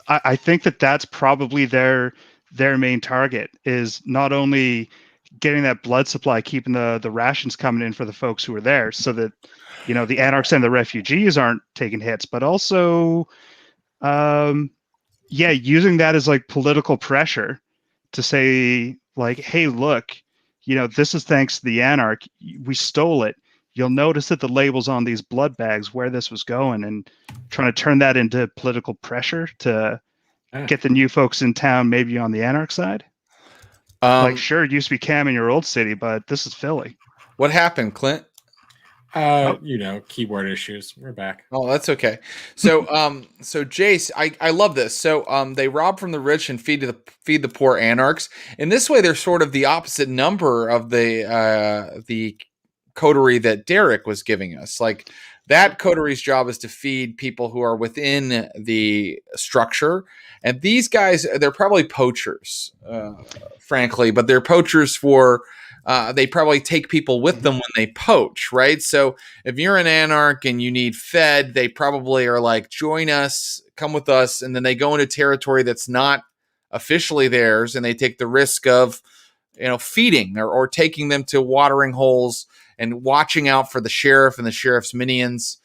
I think that's probably their main target, is not only getting that blood supply, keeping the rations coming in for the folks who are there, so that the Anarchs and the refugees aren't taking hits, but also using that as like political pressure to say, like, hey, look, this is thanks to the Anarch. We stole it. You'll notice that the labels on these blood bags where this was going, and trying to turn that into political pressure to get the new folks in town maybe on the Anarch side. Like, sure, it used to be Cam in your old city, but this is Philly. What happened, Clint? Keyboard issues. We're back. Oh, that's okay. So, so Jase, I love this. So, they rob from the rich and feed the poor Anarchs. In this way, they're sort of the opposite number of the coterie that Derek was giving us. Like, that coterie's job is to feed people who are within the structure, and these guys, they're probably poachers, frankly, but they're poachers for. They probably take people with them when they poach, right? So if you're an Anarch and you need fed, they probably are like, join us, come with us, and then they go into territory that's not officially theirs, and they take the risk of, feeding or taking them to watering holes and watching out for the sheriff and the sheriff's minions.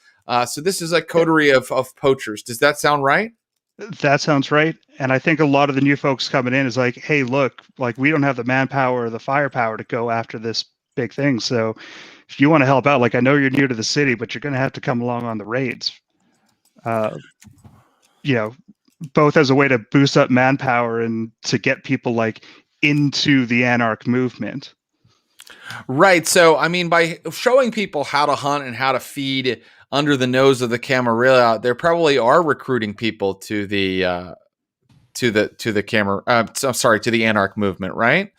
So this is a coterie of poachers. Does that sound right? That sounds right. And I think a lot of the new folks coming in is like, hey, look, like, we don't have the manpower or the firepower to go after this big thing. So if you want to help out, like, I know you're new to the city, but you're going to have to come along on the raids. Both as a way to boost up manpower and to get people like into the Anarch movement. Right. So, I mean, by showing people how to hunt and how to feed under the nose of the Camarilla, they probably are recruiting people to the Anarch movement, right?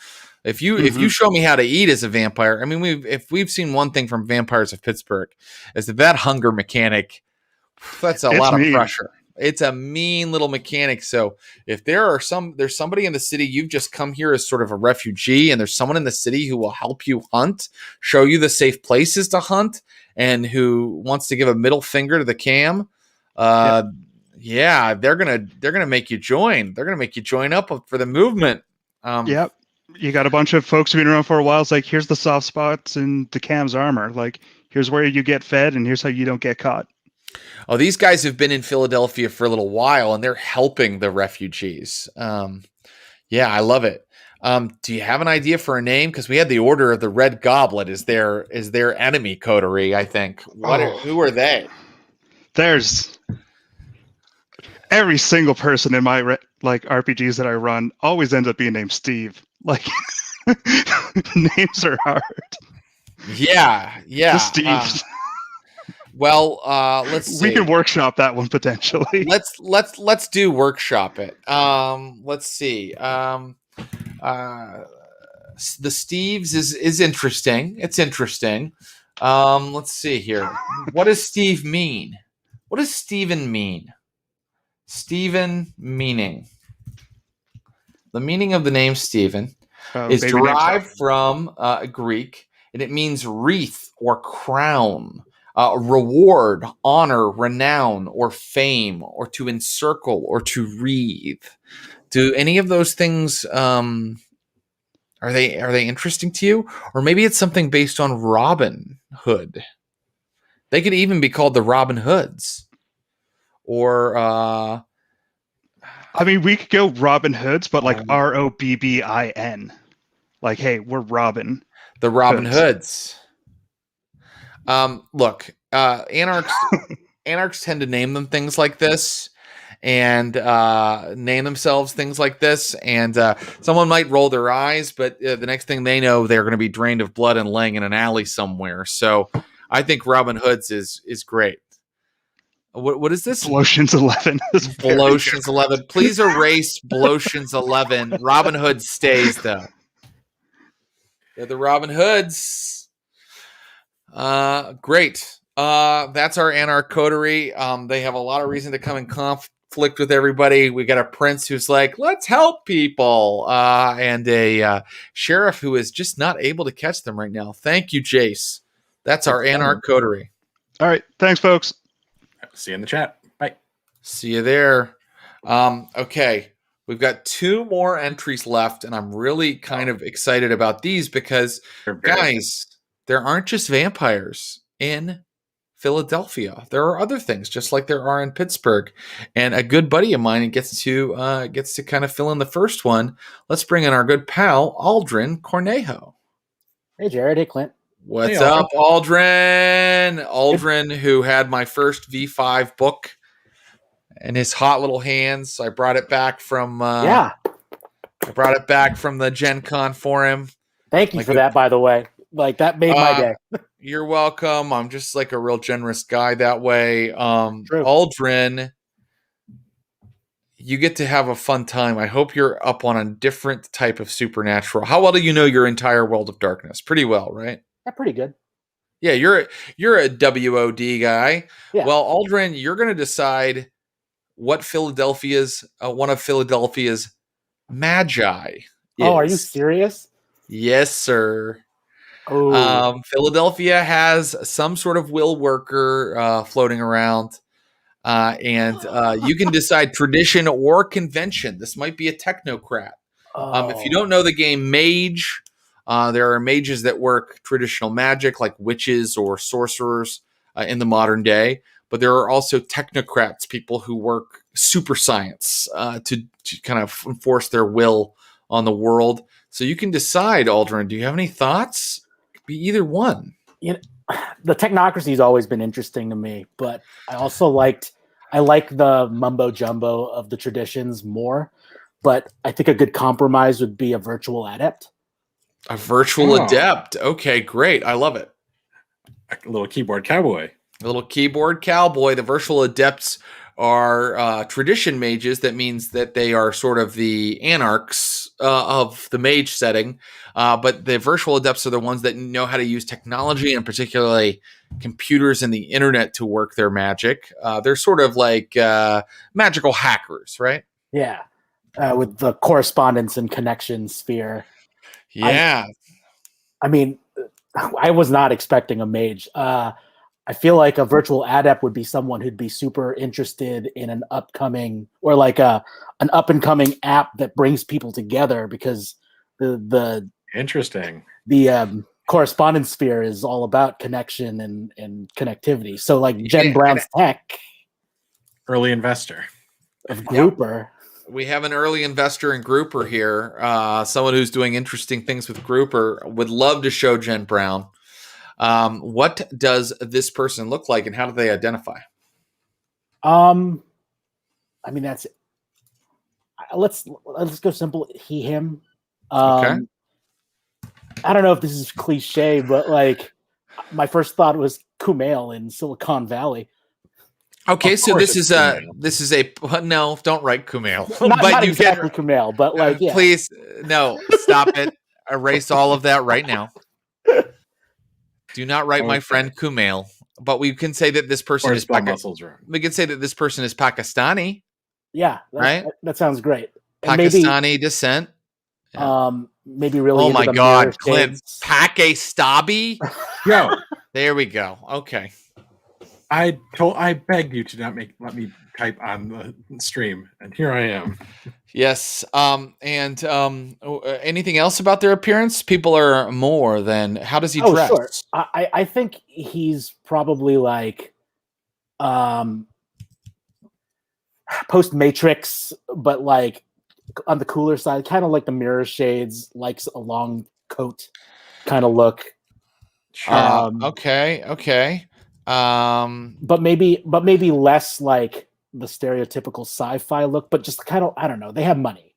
If you show me how to eat as a vampire, I mean, we've seen one thing from Vampires of Pittsburgh, is that hunger mechanic, that's a lot of pressure. It's a mean little mechanic. So if there's somebody in the city, you've just come here as sort of a refugee, and there's someone in the city who will help you hunt, show you the safe places to hunt, and who wants to give a middle finger to the Cam, they're gonna make you join. They're gonna make you join up for the movement. Yep. You got a bunch of folks who've been around for a while. It's like, here's the soft spots in the Cam's armor. Like, here's where you get fed, and here's how you don't get caught. Oh, these guys have been in Philadelphia for a little while, and they're helping the refugees. I love it. Do you have an idea for a name? Because we had the Order of the Red Goblet is their enemy coterie, I think. Who are they? There's every single person in my RPGs that I run always ends up being named Steve. Like, names are hard. Yeah. The Steves. Well, let's see. We can workshop that one potentially. Let's do workshop it. Let's see. The Steves is interesting. It's interesting. Let's see here. What does Steve mean? What does Steven mean? Steven meaning. The meaning of the name Steven is derived from Greek, and it means wreath or crown. Reward, honor, renown, or fame, or to encircle, or to wreathe. Do any of those things are they interesting to you? Or maybe it's something based on Robin Hood. They could even be called the Robin Hoods. Or I mean, we could go Robin Hoods, but like Robbin. Like, hey, we're Robin. The Robin Hoods. Look, Anarchs tend to name them things like this, and name themselves things like this, and someone might roll their eyes, but the next thing they know, they're going to be drained of blood and laying in an alley somewhere. So I think Robin Hood's is great. What is this? Blotions 11. Blotions 11. Please erase Blotions 11. Robin Hood stays though. They're the Robin Hoods. Great. That's our Anarch Coterie. They have a lot of reason to come in conflict with everybody. We got a prince who's like, let's help people. And a sheriff who is just not able to catch them right now. Thank you, Jase. That's our Anarch Coterie. All right. Thanks, folks. See you in the chat. Bye. See you there. Okay. We've got 2 more entries left, and I'm really kind of excited about these because, guys, there aren't just vampires in Philadelphia. There are other things, just like there are in Pittsburgh. And a good buddy of mine gets to kind of fill in the first one. Let's bring in our good pal, Aldrin Cornejo. Hey, Jared. Hey, Clint. What's up, Aldrin? Aldrin, who had my first V5 book in his hot little hands. I brought it back from I brought it back from the Gen Con for him. Thank you for that, by the way. Like, that made my day. You're welcome. I'm just like a real generous guy that way. Aldrin, you get to have a fun time. I hope you're up on a different type of supernatural. How well do you know your entire World of Darkness? Pretty well, right? Yeah, pretty good. Yeah, you're a WOD guy. Yeah. Well, Aldrin, you're going to decide what Philadelphia's one of Philadelphia's magi is. Oh, are you serious? Yes, sir. Oh. Philadelphia has some sort of will worker floating around, and you can decide tradition or convention. This might be a technocrat. If you don't know the game Mage, there are mages that work traditional magic like witches or sorcerers in the modern day, but there are also technocrats, people who work super science to kind of enforce their will on the world. So you can decide, Aldrin. Do you have any thoughts? Be either one. You know, the technocracy has always been interesting to me, but I also like the mumbo jumbo of the traditions more. But I think a good compromise would be a virtual adept. A virtual adept. Okay, great. I love it. A little keyboard cowboy. A little keyboard cowboy. The virtual adepts are tradition mages. That means that they are sort of the anarchs of the mage setting. But the virtual adepts are the ones that know how to use technology and particularly computers and the internet to work their magic. They're sort of like magical hackers, right? Yeah. With the correspondence and connection sphere. Yeah. I mean, I was not expecting a mage. I feel like a virtual adept would be someone who'd be super interested in an upcoming or like an up and coming app that brings people together, because the correspondence sphere is all about connection and connectivity. So like Jen Brown's tech, early investor of Grouper. We have an early investor in Grouper here. Someone who's doing interesting things with Grouper. Would love to show Jen Brown. What does this person look like, and how do they identify? I mean, that's let's go simple. He, him. Okay. I don't know if this is cliche, but like my first thought was Kumail in Silicon Valley. Okay, so this is a no, don't write Kumail. Not exactly Kumail, but like yeah. Please no, stop it. Erase all of that right now. Do not write my friend Kumail. But we can say that this person is we can say that this person is Pakistani. Yeah, right. That sounds great. Pakistani descent. Yeah. Maybe really. Oh my God, Clint, Pakistabi. Yo, there we go. Okay. I begged you to not let me type on the stream, and here I am. Yes. Anything else about their appearance? People are more than. How does he dress? Sure. I think he's probably like post Matrix, but like on the cooler side, kind of like the Mirror Shades, likes a long coat kind of look. Okay. But maybe less like the stereotypical sci-fi look, but just kind of, I don't know. They have money.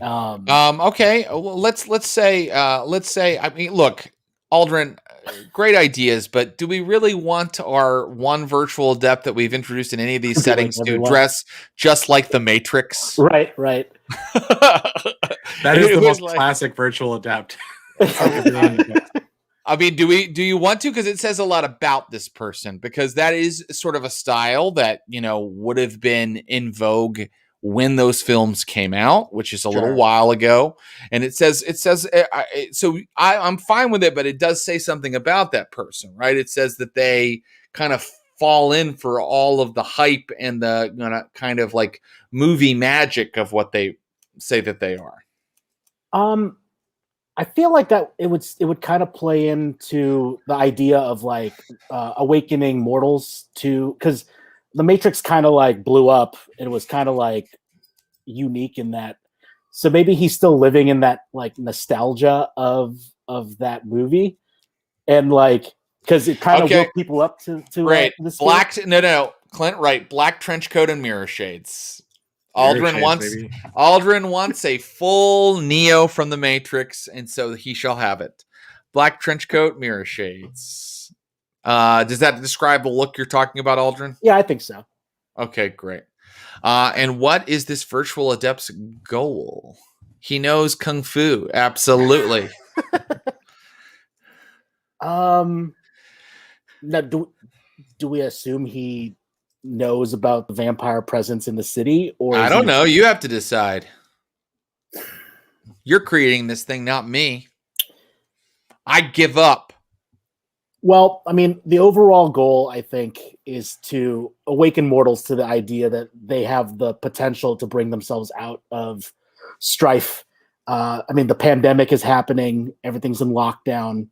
Okay. Well, let's say, I mean, look, Aldrin, great ideas, but do we really want our one virtual adept that we've introduced in any of these settings to dress just like the Matrix? Right. That is the most classic virtual adept. I mean, do you want to? Because it says a lot about this person, because that is sort of a style that, would have been in vogue when those films came out, which is a little while ago. And it says, so I'm fine with it, but it does say something about that person, right? It says that they kind of fall in for all of the hype and the kind of like movie magic of what they say that they are. I feel like that it would kind of play into the idea of like awakening mortals to, because the Matrix kind of like blew up. It was kind of like unique in that. So maybe he's still living in that like nostalgia of that movie, and like because it kind of woke people up to right. This black. No, Clint. Right, black trench coat and mirror shades. Aldrin wants a full Neo from the Matrix, and so he shall have it. Black trench coat, mirror shades. Does that describe the look you're talking about, Aldrin? Yeah, I think so. Okay, great. And what is this virtual adept's goal? He knows Kung Fu. Absolutely. Now, do we assume he knows about the vampire presence in the city, or I don't know? You have to decide. You're creating this thing, not me. I give up. Well, I mean, the overall goal, I think, is to awaken mortals to the idea that they have the potential to bring themselves out of strife. I mean, the pandemic is happening. Everything's in lockdown.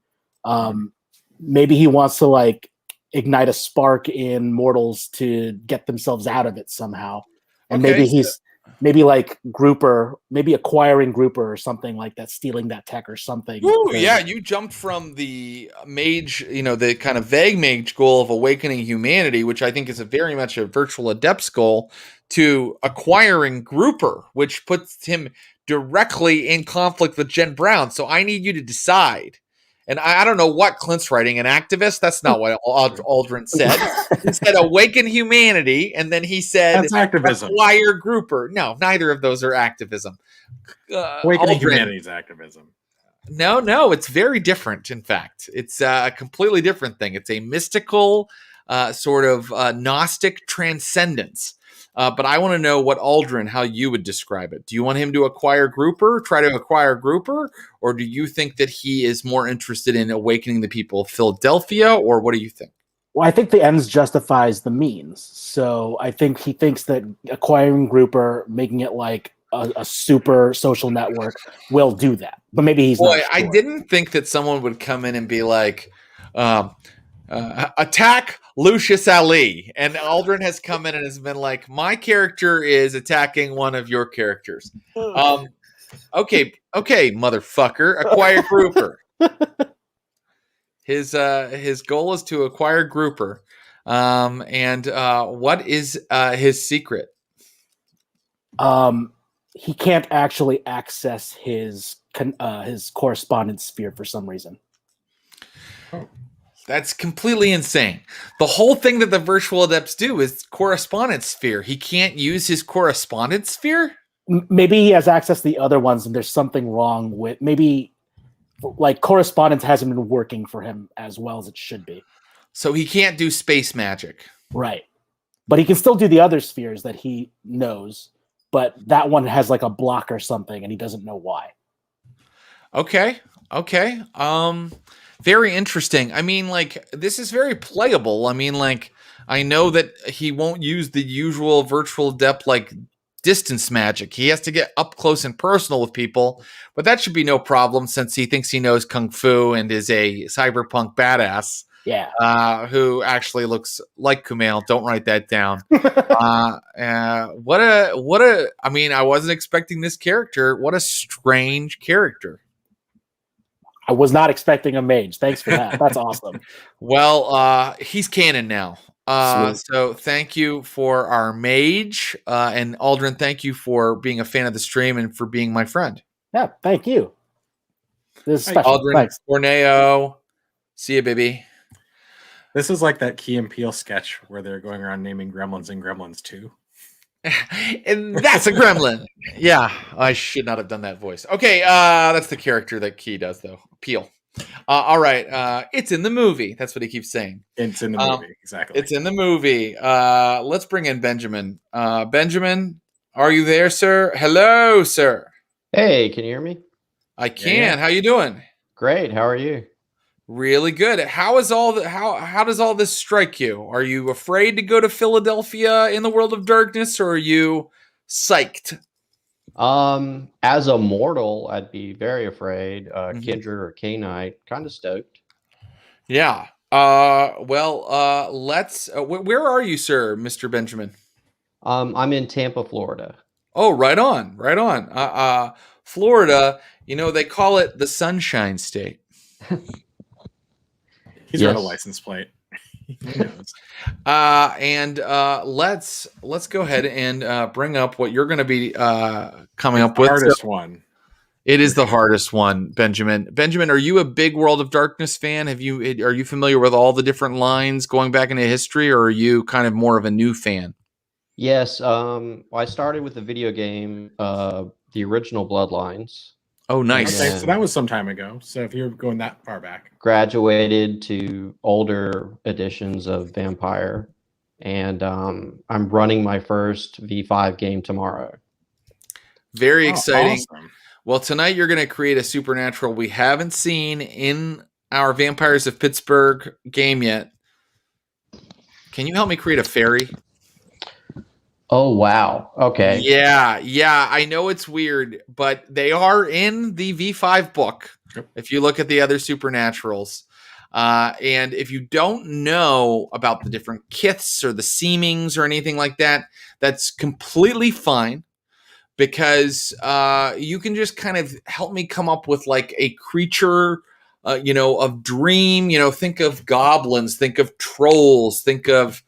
Maybe he wants to like ignite a spark in mortals to get themselves out of it somehow. And maybe he's like Grouper, maybe acquiring Grouper or something like that, stealing that tech or something. Ooh, yeah, you jumped from the Mage, the kind of vague Mage goal of awakening humanity, which I think is very much a virtual adept's goal, to acquiring Grouper, which puts him directly in conflict with Jen Brown. So I need you to decide. And I don't know what Clint's writing, an activist? That's not what Aldrin said. He said awaken humanity, and then he said that's activism. Acquire Grouper. No, neither of those are activism. Awakening humanity is activism. No, it's very different. In fact, it's a completely different thing. It's a mystical sort of Gnostic transcendence. But I want to know what Aldrin, how you would describe it. Do you want him to acquire Grouper, try to acquire Grouper, or do you think that he is more interested in awakening the people of Philadelphia, or what do you think? Well, I think the ends justifies the means. So I think he thinks that acquiring Grouper, making it like a super social network, will do that. But maybe he's not sure. I didn't think that someone would come in and be like, attack Lucius Ali, and Aldrin has come in and has been like, my character is attacking one of your characters. Okay, motherfucker, acquire Grouper. His goal is to acquire Grouper. And what is his secret? He can't actually access his correspondence sphere for some reason. That's completely insane. The whole thing that the virtual adepts do is correspondence sphere. He can't use his correspondence sphere? Maybe he has access to the other ones and there's something wrong with, maybe like correspondence hasn't been working for him as well as it should be. So he can't do space magic. Right. But he can still do the other spheres that he knows, but that one has like a block or something and he doesn't know why. Okay. Very interesting. I mean, like, this is very playable. I mean, like, I know that he won't use the usual virtual adept, like, distance magic. He has to get up close and personal with people, but that should be no problem since he thinks he knows Kung Fu and is a cyberpunk badass. Yeah. Who actually looks like Kumail. Don't write that down. I mean, I wasn't expecting this character. What a strange character. I was not expecting a mage. Thanks for that. That's awesome. Well, he's canon now. So thank you for our mage. And Aldrin, thank you for being a fan of the stream and for being my friend. Yeah, thank you. This is special. Aldrin, thanks. Corneo. See you, baby. This is like that Key and Peele sketch where they're going around naming gremlins in Gremlins 2. And that's a gremlin. Yeah, I should not have done that voice. Okay, that's the character that Key does, though. Peel. All right, it's in the movie. That's what he keeps saying. It's in the movie, exactly. It's in the movie. Let's bring in Benjamin. Benjamin, are you there, sir? Hello, sir. Hey, can you hear me? I can. How you doing? Great. How are you? Really good. How does all this strike you? Are you afraid to go to Philadelphia in the world of darkness, or are you psyched? As a mortal, I'd be very afraid. Kindred or K-Knight, kind of stoked. Yeah. Let's. Where are you, sir, Mr. Benjamin? I'm in Tampa, Florida. Oh, right on, right on. Florida. You know, they call it the Sunshine State. He's got a license plate. He knows. Let's go ahead and bring up what you're going to be coming up with. Hardest one. It is the hardest one, Benjamin. Benjamin, are you a big World of Darkness fan? Are you familiar with all the different lines going back into history, or are you kind of more of a new fan? Yes. I started with the video game, the original Bloodlines. Oh, nice. Okay, so that was some time ago. So if you're going that far back. Graduated to older editions of Vampire, and I'm running my first V5 game tomorrow. Very exciting. Awesome. Well, tonight you're going to create a supernatural we haven't seen in our Vampires of Pittsburgh game yet. Can you help me create a fairy? Oh, wow. Okay. Yeah. I know it's weird, but they are in the V5 book. Yep. If you look at the other supernaturals. And if you don't know about the different kiths or the seemings or anything like that, that's completely fine, because you can just kind of help me come up with like a creature, of dream. Think of goblins, think of trolls, think of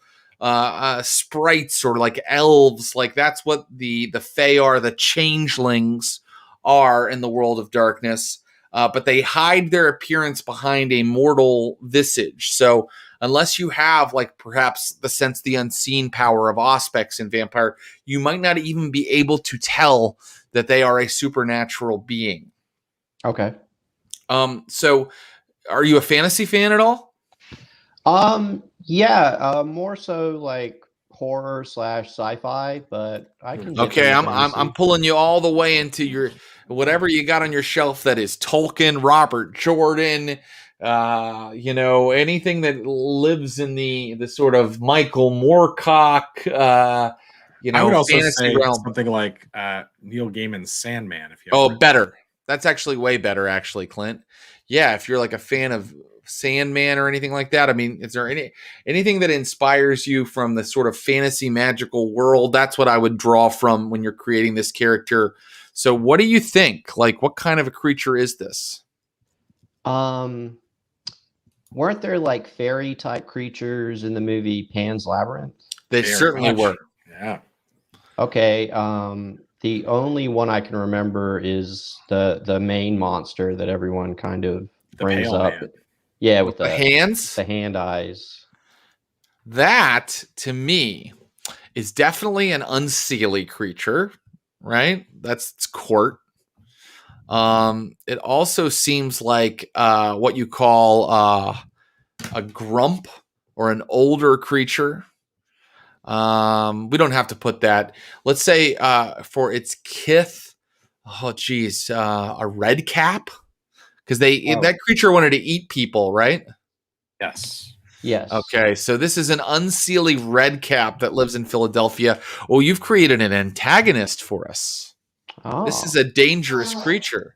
sprites or like elves. Like that's what the Fae are, the changelings are in the world of darkness. But they hide their appearance behind a mortal visage. So unless you have like perhaps the sense the unseen power of Auspex in Vampire, you might not even be able to tell that they are a supernatural being. Okay. So are you a fantasy fan at all? Yeah, more so like horror / sci-fi, but I can. Okay, I'm pulling you all the way into your whatever you got on your shelf that is Tolkien, Robert Jordan, anything that lives in the sort of Michael Moorcock, I would also fantasy say realm. something like Neil Gaiman's Sandman. If you better. That's actually way better, actually, Clint. Yeah, if you're like a fan of Sandman or anything like that. I mean, is there anything that inspires you from the sort of fantasy magical world? That's what I would draw from when you're creating this character. So what do you think? Like, what kind of a creature is this? Weren't there like fairy type creatures in the movie Pan's Labyrinth? They certainly were. Yeah. Okay. The only one I can remember is the main monster that everyone kind of brings up. Man. Yeah, with the hands, the hand eyes. That to me is definitely an unseelie creature, right? That's court. It also seems like what you call a grump or an older creature. We don't have to put that. Let's say for its kith, a red cap. Because that creature wanted to eat people, right? Yes. Yes. Okay, so this is an unseelie red cap that lives in Philadelphia. Well, you've created an antagonist for us. Oh. This is a dangerous creature.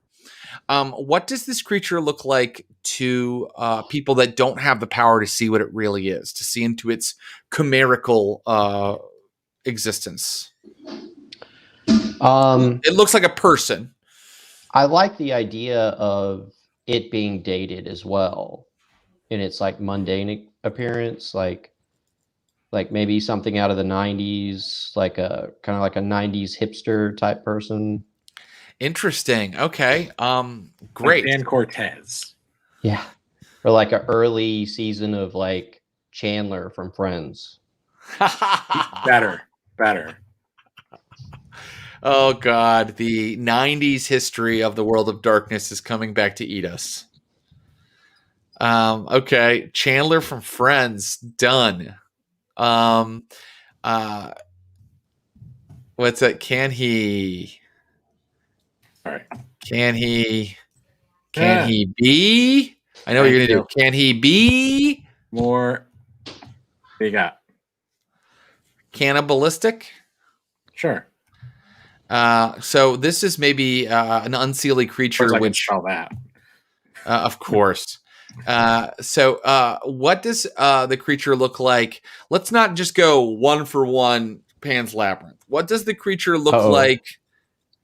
What does this creature look like to people that don't have the power to see what it really is, to see into its chimerical existence? It looks like a person. I like the idea of it being dated as well in its like mundane appearance, like maybe something out of the 90s, like a kind of like a 90s hipster type person. Interesting. Okay. Great. Like Dan Cortez. Yeah. Or like an early season of like Chandler from Friends. Better. Oh God, the '90s history of the World of Darkness is coming back to eat us. Okay, Chandler from Friends, done. What's that? Can he? All right. Can he? Can he be? I know what you're gonna do. Can he be more? What do you got? Cannibalistic? Sure. So this is maybe an unseelie creature. I can spell that. Of course. So what does the creature look like? Let's not just go one for one Pan's Labyrinth. What does the creature look like?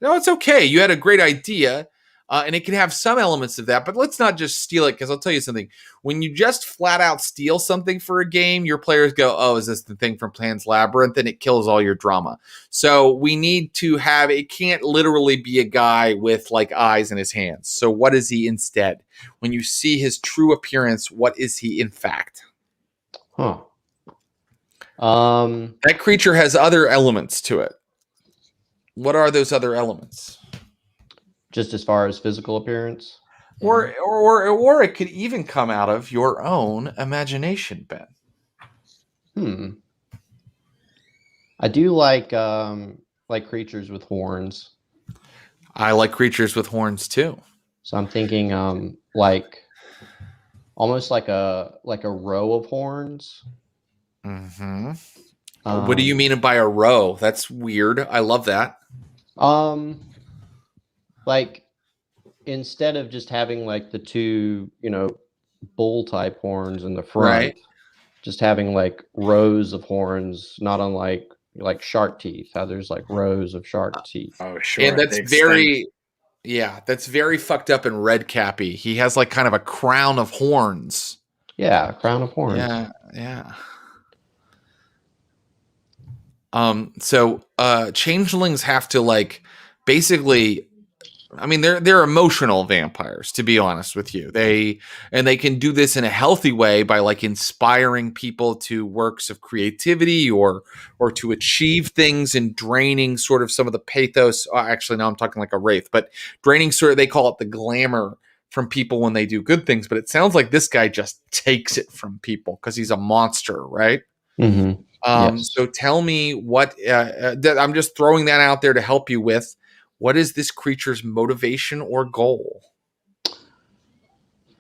No, it's okay. You had a great idea. And it can have some elements of that, but let's not just steal it, because I'll tell you something. When you just flat out steal something for a game, your players go, oh, is this the thing from Pan's Labyrinth? And it kills all your drama. So we need to have, it can't literally be a guy with like eyes in his hands. So what is he instead? When you see his true appearance, what is he in fact? Huh. That creature has other elements to it. What are those other elements? Just as far as physical appearance, or it could even come out of your own imagination, Ben. I do like creatures with horns. I like creatures with horns too. So I'm thinking like almost like a row of horns. Mm-hmm. What do you mean by a row? That's weird. I love that. Like instead of just having like the two, bull type horns in the front, right, just having like rows of horns, not unlike like shark teeth, how there's like rows of shark teeth. Oh, sure. And that's that's very fucked up and red cappy. He has like kind of a crown of horns. Yeah, a crown of horns. Yeah. So changelings have to like basically, I mean, they're emotional vampires, to be honest with you. They can do this in a healthy way by like inspiring people to works of creativity or to achieve things and draining sort of some of the pathos. Actually, now I'm talking like a wraith, but draining sort of, they call it the glamour from people when they do good things. But it sounds like this guy just takes it from people because he's a monster, right? Mm-hmm. Yes. So tell me what I'm just throwing that out there to help you with. What is this creature's motivation or goal?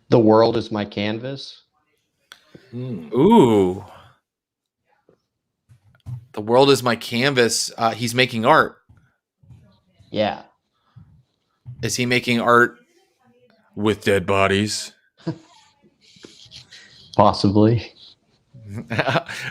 The world is my canvas. Ooh. The world is my canvas. He's making art. Yeah. Is he making art with dead bodies? Possibly.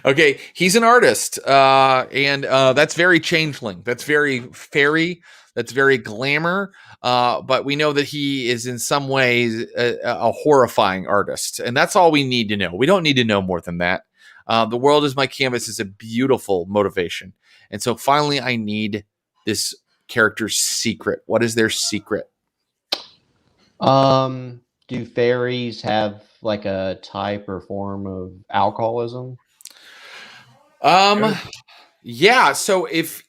Okay, he's an artist, and that's very changeling. That's very fairy. That's very glamour. But we know that he is in some ways a horrifying artist, and that's all we need to know. We don't need to know more than that. The world is my canvas is a beautiful motivation, and so finally, I need this character's secret. What is their secret? Do fairies have like a type or form of alcoholism? Yeah. So if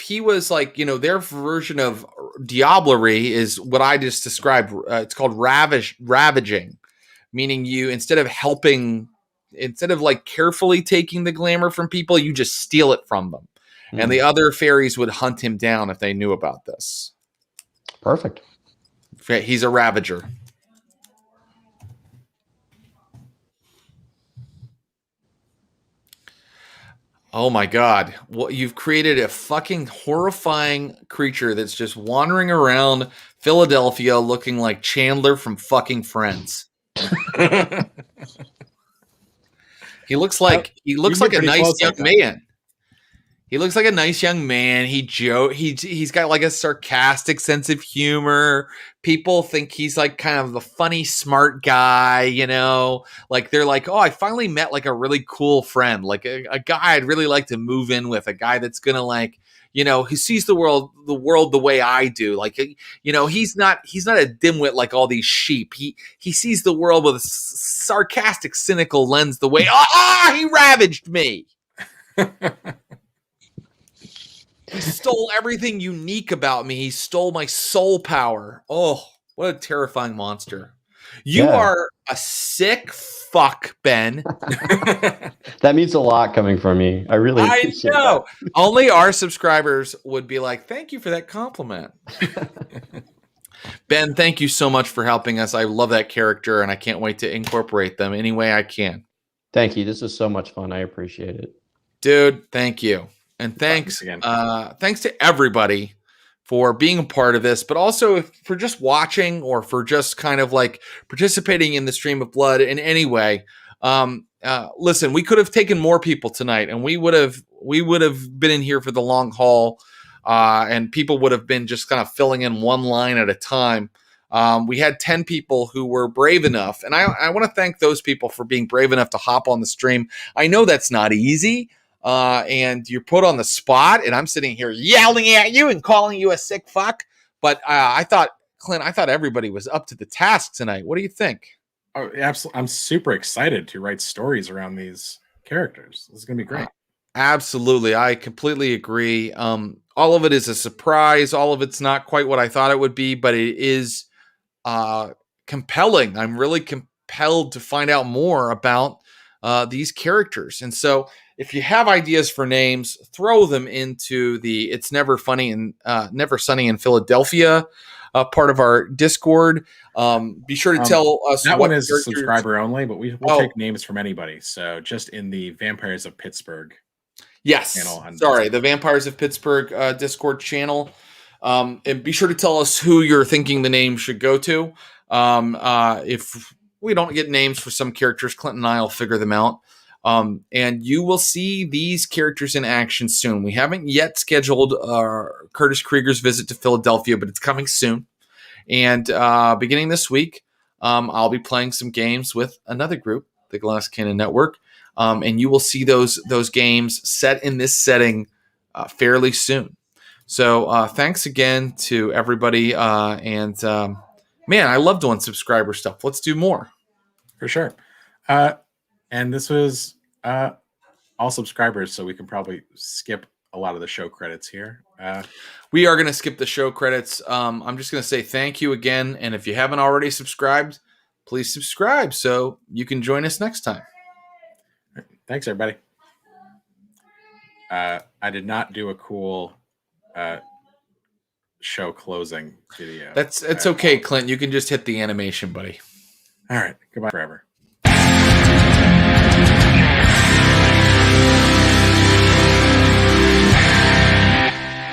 he was like, their version of diablerie is what I just described. It's called ravaging, meaning you, instead of like carefully taking the glamour from people, you just steal it from them. And the other fairies would hunt him down if they knew about this. Perfect. He's a ravager. Oh my God. Well, you've created a fucking horrifying creature that's just wandering around Philadelphia looking like Chandler from fucking Friends. He looks like a nice young man. He looks like a nice young man. He's got like a sarcastic sense of humor. People think he's like kind of the funny, smart guy, like they're like, oh, I finally met like a really cool friend, like a guy I'd really like to move in with, a guy that's going to like, who sees the world the way I do. Like, he's not a dimwit like all these sheep. He sees the world with a sarcastic, cynical lens the way, he ravaged me. stole everything unique about me. He stole my soul power. Oh, what a terrifying monster. You are a sick fuck, Ben. That means a lot coming from me. I really appreciate know. that. Only our subscribers would be like, thank you for that compliment. Ben, thank you so much for helping us. I love that character, and I can't wait to incorporate them any way I can. Thank you. This is so much fun. I appreciate it. Dude, thank you. And thanks again. Thanks to everybody for being a part of this, but also for just watching or for just kind of like participating in the Stream of Blood in any way. Listen, we could have taken more people tonight, and we would have been in here for the long haul, and people would have been just kind of filling in one line at a time. We had 10 people who were brave enough, and I want to thank those people for being brave enough to hop on the stream. I know that's not easy, and you're put on the spot, and I'm sitting here yelling at you and calling you a sick fuck. But I thought, Clint, everybody was up to the task tonight. What do you think? Oh, absolutely! I'm super excited to write stories around these characters. This is going to be great. Absolutely, I completely agree. All of it is a surprise. All of it's not quite what I thought it would be, but it is compelling. I'm really compelled to find out more about these characters. And so if you have ideas for names, throw them into the It's Never Funny and Never Sunny in Philadelphia part of our Discord. Be sure to tell us that what one is characters... subscriber only, but we'll take names from anybody. So just in the Vampires of Pittsburgh. Yes. Channel Sorry, the Vampires of Pittsburgh Discord channel. And be sure to tell us who you're thinking the name should go to. If we don't get names for some characters, Clint and I will figure them out. And you will see these characters in action soon. We haven't yet scheduled Curtis Krieger's visit to Philadelphia, but it's coming soon. And beginning this week, I'll be playing some games with another group, the Glass Cannon Network. And you will see those games set in this setting fairly soon. So thanks again to everybody. And man, I love doing subscriber stuff. Let's do more. For sure. And this was all subscribers, so we can probably skip a lot of the show credits here. We are going to skip the show credits. I'm just going to say thank you again. And if you haven't already subscribed, please subscribe so you can join us next time. Thanks, everybody. I did not do a cool show closing video. It's okay, Clint. You can just hit the animation, buddy. All right. Goodbye forever.